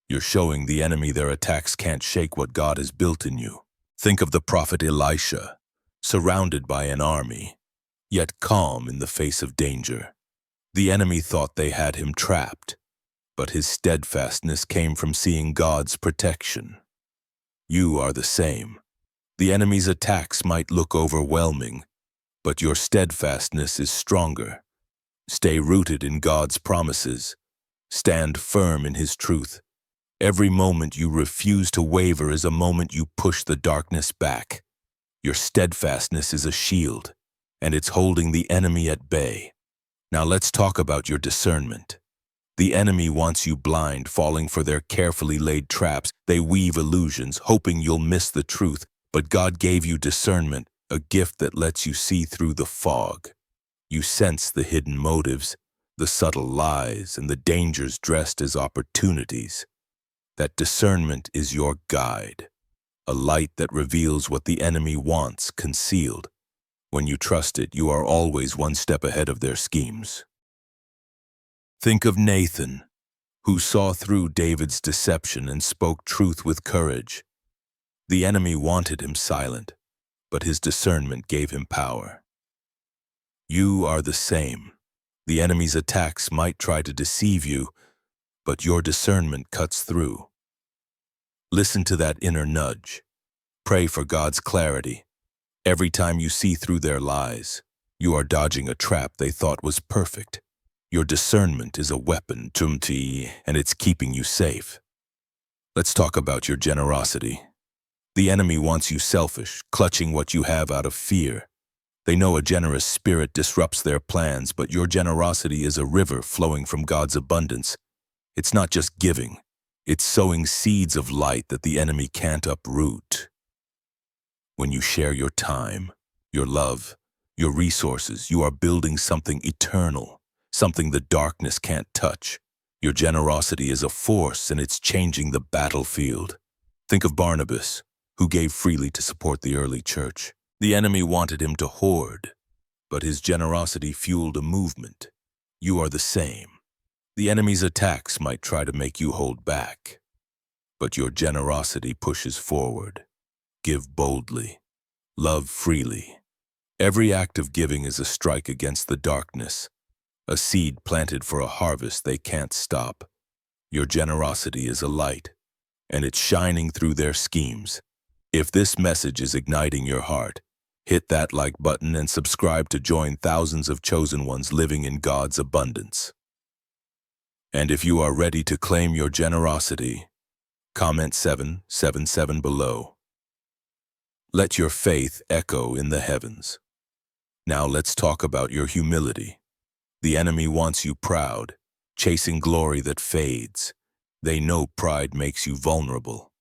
you're showing the enemy their attacks can't shake what God has built in you. Think of the prophet Elisha, surrounded by an army, yet calm in the face of danger. The enemy thought they had him trapped, but his steadfastness came from seeing God's protection. You are the same. The enemy's attacks might look overwhelming, but your steadfastness is stronger. Stay rooted in God's promises. Stand firm in His truth. Every moment you refuse to waver is a moment you push the darkness back. Your steadfastness is a shield, and it's holding the enemy at bay. Now let's talk about your discernment. The enemy wants you blind, falling for their carefully laid traps. They weave illusions, hoping you'll miss the truth. But God gave you discernment, a gift that lets you see through the fog. You sense the hidden motives, the subtle lies, and the dangers dressed as opportunities. That discernment is your guide, a light that reveals what the enemy wants concealed. When you trust it, you are always one step ahead of their schemes. Think of Nathan, who saw through David's deception and spoke truth with courage. The enemy wanted him silent, but his discernment gave him power. You are the same. The enemy's attacks might try to deceive you, but your discernment cuts through. Listen to that inner nudge. Pray for God's clarity. Every time you see through their lies, you are dodging a trap they thought was perfect. Your discernment is a weapon, Tumti, and it's keeping you safe. Let's talk about your generosity. The enemy wants you selfish, clutching what you have out of fear. They know a generous spirit disrupts their plans, but your generosity is a river flowing from God's abundance. It's not just giving. It's sowing seeds of light that the enemy can't uproot. When you share your time, your love, your resources, you are building something eternal, something the darkness can't touch. Your generosity is a force, and it's changing the battlefield. Think of Barnabas, who gave freely to support the early church. The enemy wanted him to hoard, but his generosity fueled a movement. You are the same. The enemy's attacks might try to make you hold back, but your generosity pushes forward. Give boldly. Love freely. Every act of giving is a strike against the darkness, a seed planted for a harvest they can't stop. Your generosity is a light, and it's shining through their schemes. If this message is igniting your heart, hit that like button and subscribe to join thousands of chosen ones living in God's abundance. And if you are ready to claim your generosity, comment 777 below. Let your faith echo in the heavens. Now let's talk about your humility. The enemy wants you proud, chasing glory that fades. They know pride makes you vulnerable,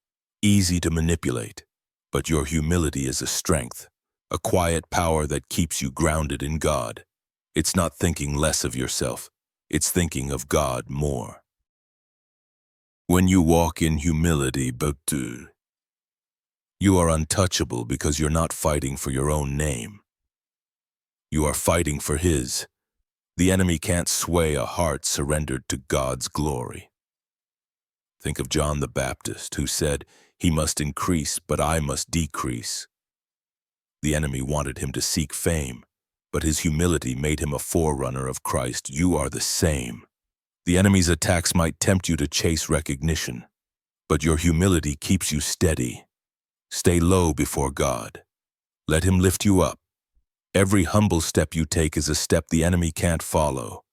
easy to manipulate. But your humility is a strength, a quiet power that keeps you grounded in God. It's not thinking less of yourself. It's thinking of God more. When you walk in humility, you are untouchable because you're not fighting for your own name. You are fighting for His. The enemy can't sway a heart surrendered to God's glory. Think of John the Baptist, who said, "He must increase, but I must decrease." The enemy wanted him to seek fame, but his humility made him a forerunner of Christ. You are the same. The enemy's attacks might tempt you to chase recognition, but your humility keeps you steady. Stay low before God. Let Him lift you up. Every humble step you take is a step the enemy can't follow.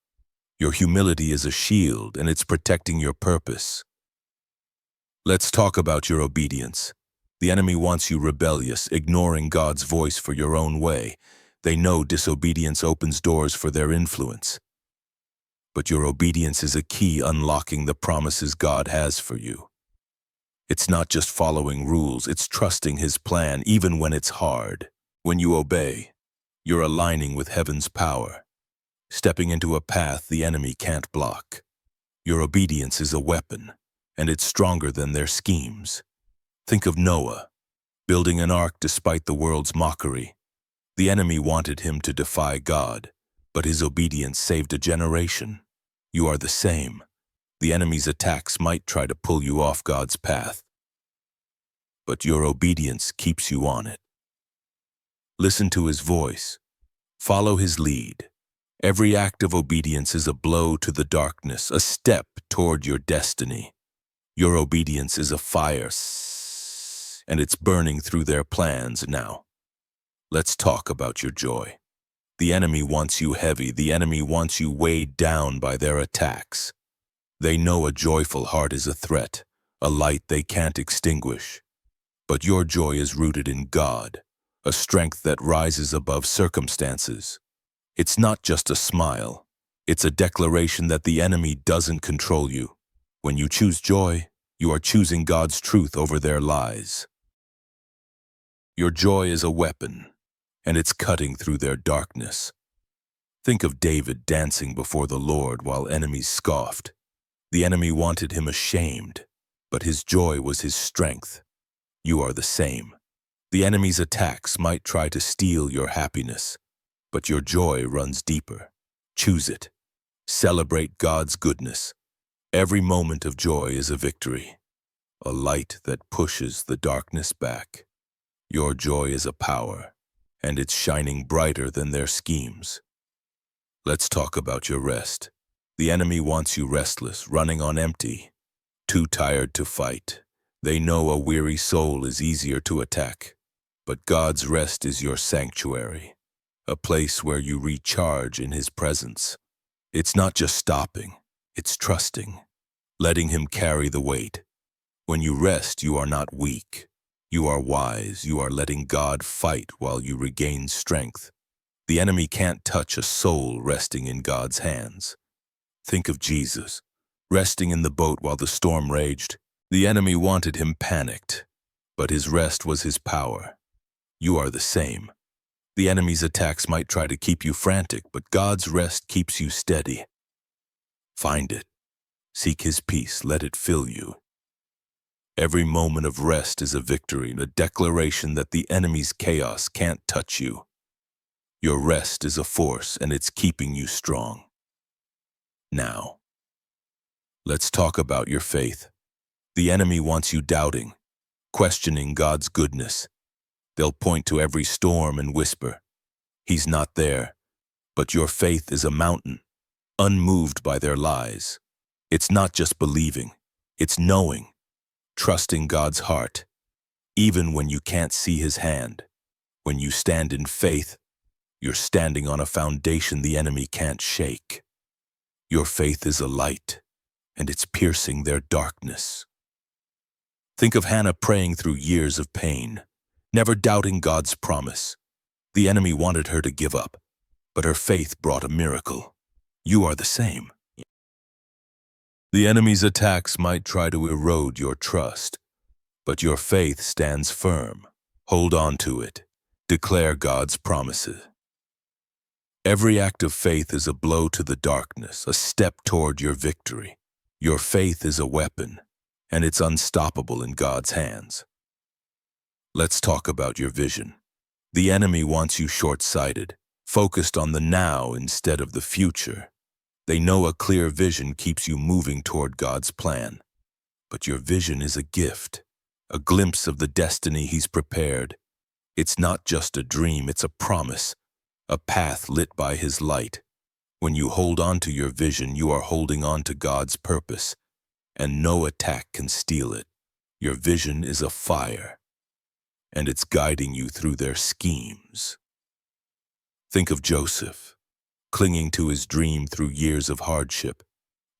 Your humility is a shield, and it's protecting your purpose. Let's talk about your obedience. The enemy wants you rebellious, ignoring God's voice for your own way. They know disobedience opens doors for their influence. But your obedience is a key unlocking the promises God has for you. It's not just following rules, it's trusting His plan even when it's hard. When you obey, you're aligning with heaven's power, stepping into a path the enemy can't block. Your obedience is a weapon, and it's stronger than their schemes. Think of Noah, building an ark despite the world's mockery. The enemy wanted him to defy God, but his obedience saved a generation. You are the same. The enemy's attacks might try to pull you off God's path, but your obedience keeps you on it. Listen to His voice. Follow His lead. Every act of obedience is a blow to the darkness, a step toward your destiny. Your obedience is a fire, and it's burning through their plans now. Let's talk about your joy. The enemy wants you heavy. The enemy wants you weighed down by their attacks. They know a joyful heart is a threat, a light they can't extinguish. But your joy is rooted in God, a strength that rises above circumstances. It's not just a smile. It's a declaration that the enemy doesn't control you. When you choose joy, you are choosing God's truth over their lies. Your joy is a weapon, and it's cutting through their darkness. Think of David dancing before the Lord while enemies scoffed. The enemy wanted him ashamed, but his joy was his strength. You are the same. The enemy's attacks might try to steal your happiness, but your joy runs deeper. Choose it. Celebrate God's goodness. Every moment of joy is a victory, a light that pushes the darkness back. Your joy is a power, and it's shining brighter than their schemes. Let's talk about your rest. The enemy wants you restless, running on empty, too tired to fight. They know a weary soul is easier to attack. But God's rest is your sanctuary, a place where you recharge in His presence. It's not just stopping, it's trusting, letting Him carry the weight. When you rest, you are not weak. You are wise. You are letting God fight while you regain strength. The enemy can't touch a soul resting in God's hands. Think of Jesus, resting in the boat while the storm raged. The enemy wanted him panicked, but his rest was his power. You are the same. The enemy's attacks might try to keep you frantic, but God's rest keeps you steady. Find it. Seek His peace. Let it fill you. Every moment of rest is a victory, a declaration that the enemy's chaos can't touch you. Your rest is a force, and it's keeping you strong. Now, let's talk about your faith. The enemy wants you doubting, questioning God's goodness. They'll point to every storm and whisper, "He's not there." But your faith is a mountain, unmoved by their lies. It's not just believing, it's knowing, trusting God's heart, even when you can't see His hand. When you stand in faith, you're standing on a foundation the enemy can't shake. Your faith is a light, and it's piercing their darkness. Think of Hannah praying through years of pain, never doubting God's promise. The enemy wanted her to give up, but her faith brought a miracle. You are the same. The enemy's attacks might try to erode your trust, but your faith stands firm. Hold on to it. Declare God's promises. Every act of faith is a blow to the darkness, a step toward your victory. Your faith is a weapon, and it's unstoppable in God's hands. Let's talk about your vision. The enemy wants you short-sighted, focused on the now instead of the future. They know a clear vision keeps you moving toward God's plan. But your vision is a gift, a glimpse of the destiny He's prepared. It's not just a dream, it's a promise, a path lit by His light. When you hold on to your vision, you are holding on to God's purpose, and no attack can steal it. Your vision is a fire, and it's guiding you through their schemes. Think of Joseph, clinging to his dream through years of hardship.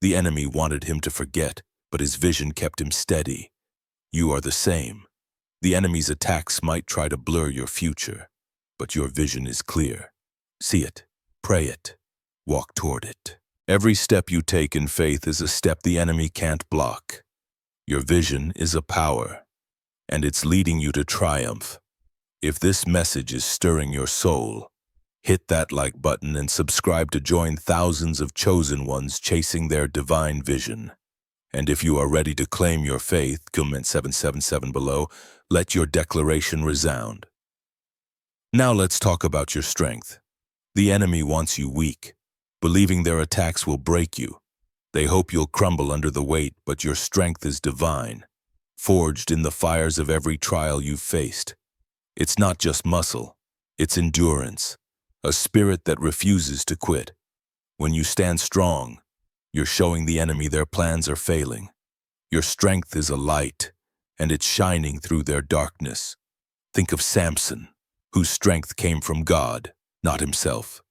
The enemy wanted him to forget, but his vision kept him steady. You are the same. The enemy's attacks might try to blur your future, but your vision is clear. See it, pray it, walk toward it. Every step you take in faith is a step the enemy can't block. Your vision is a power, and it's leading you to triumph. If this message is stirring your soul, hit that like button and subscribe to join thousands of chosen ones chasing their divine vision. And if you are ready to claim your faith, comment 777 below. Let your declaration resound. Now let's talk about your strength. The enemy wants you weak, believing their attacks will break you. They hope you'll crumble under the weight, but your strength is divine, forged in the fires of every trial you've faced. It's not just muscle, it's endurance, a spirit that refuses to quit. When you stand strong, you're showing the enemy their plans are failing. Your strength is a light, and it's shining through their darkness. Think of Samson, whose strength came from God, not himself.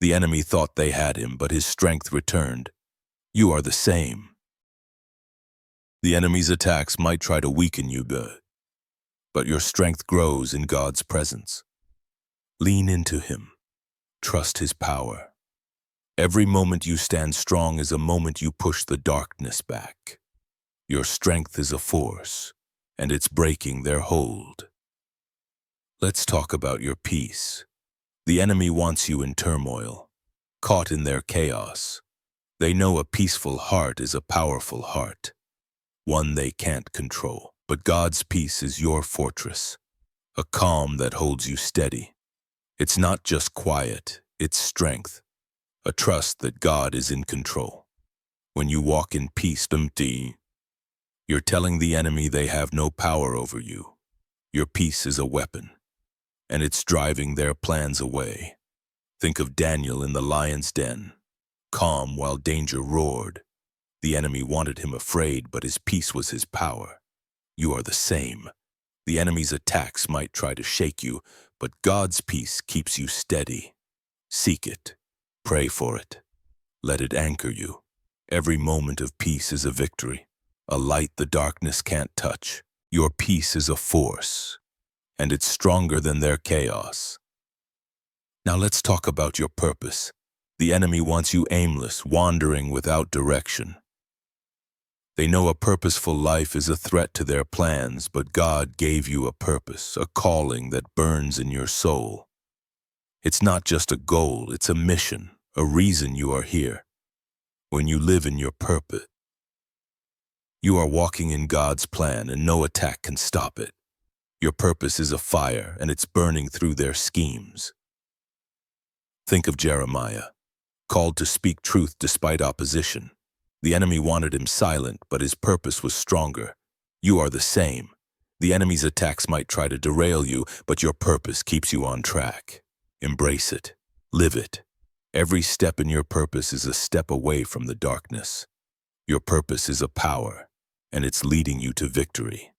The enemy thought they had him, but his strength returned. You are the same. The enemy's attacks might try to weaken you, but your strength grows in God's presence. Lean into Him. Trust His power. Every moment you stand strong is a moment you push the darkness back. Your strength is a force, and it's breaking their hold. Let's talk about your peace. The enemy wants you in turmoil, caught in their chaos. They know a peaceful heart is a powerful heart, one they can't control. But God's peace is your fortress, a calm that holds you steady. It's not just quiet, it's strength, a trust that God is in control. When you walk in peace, you're telling the enemy they have no power over you. Your peace is a weapon, and it's driving their plans away. Think of Daniel in the lion's den, calm while danger roared. The enemy wanted him afraid, but his peace was his power. You are the same. The enemy's attacks might try to shake you, but God's peace keeps you steady. Seek it. Pray for it. Let it anchor you. Every moment of peace is a victory, a light the darkness can't touch. Your peace is a force, and it's stronger than their chaos. Now let's talk about your purpose. The enemy wants you aimless, wandering without direction. They know a purposeful life is a threat to their plans, but God gave you a purpose, a calling that burns in your soul. It's not just a goal, it's a mission, a reason you are here. When you live in your purpose, you are walking in God's plan and no attack can stop it. Your purpose is a fire and it's burning through their schemes. Think of Jeremiah, called to speak truth despite opposition. The enemy wanted him silent, but his purpose was stronger. You are the same. The enemy's attacks might try to derail you, but your purpose keeps you on track. Embrace it. Live it. Every step in your purpose is a step away from the darkness. Your purpose is a power, and it's leading you to victory.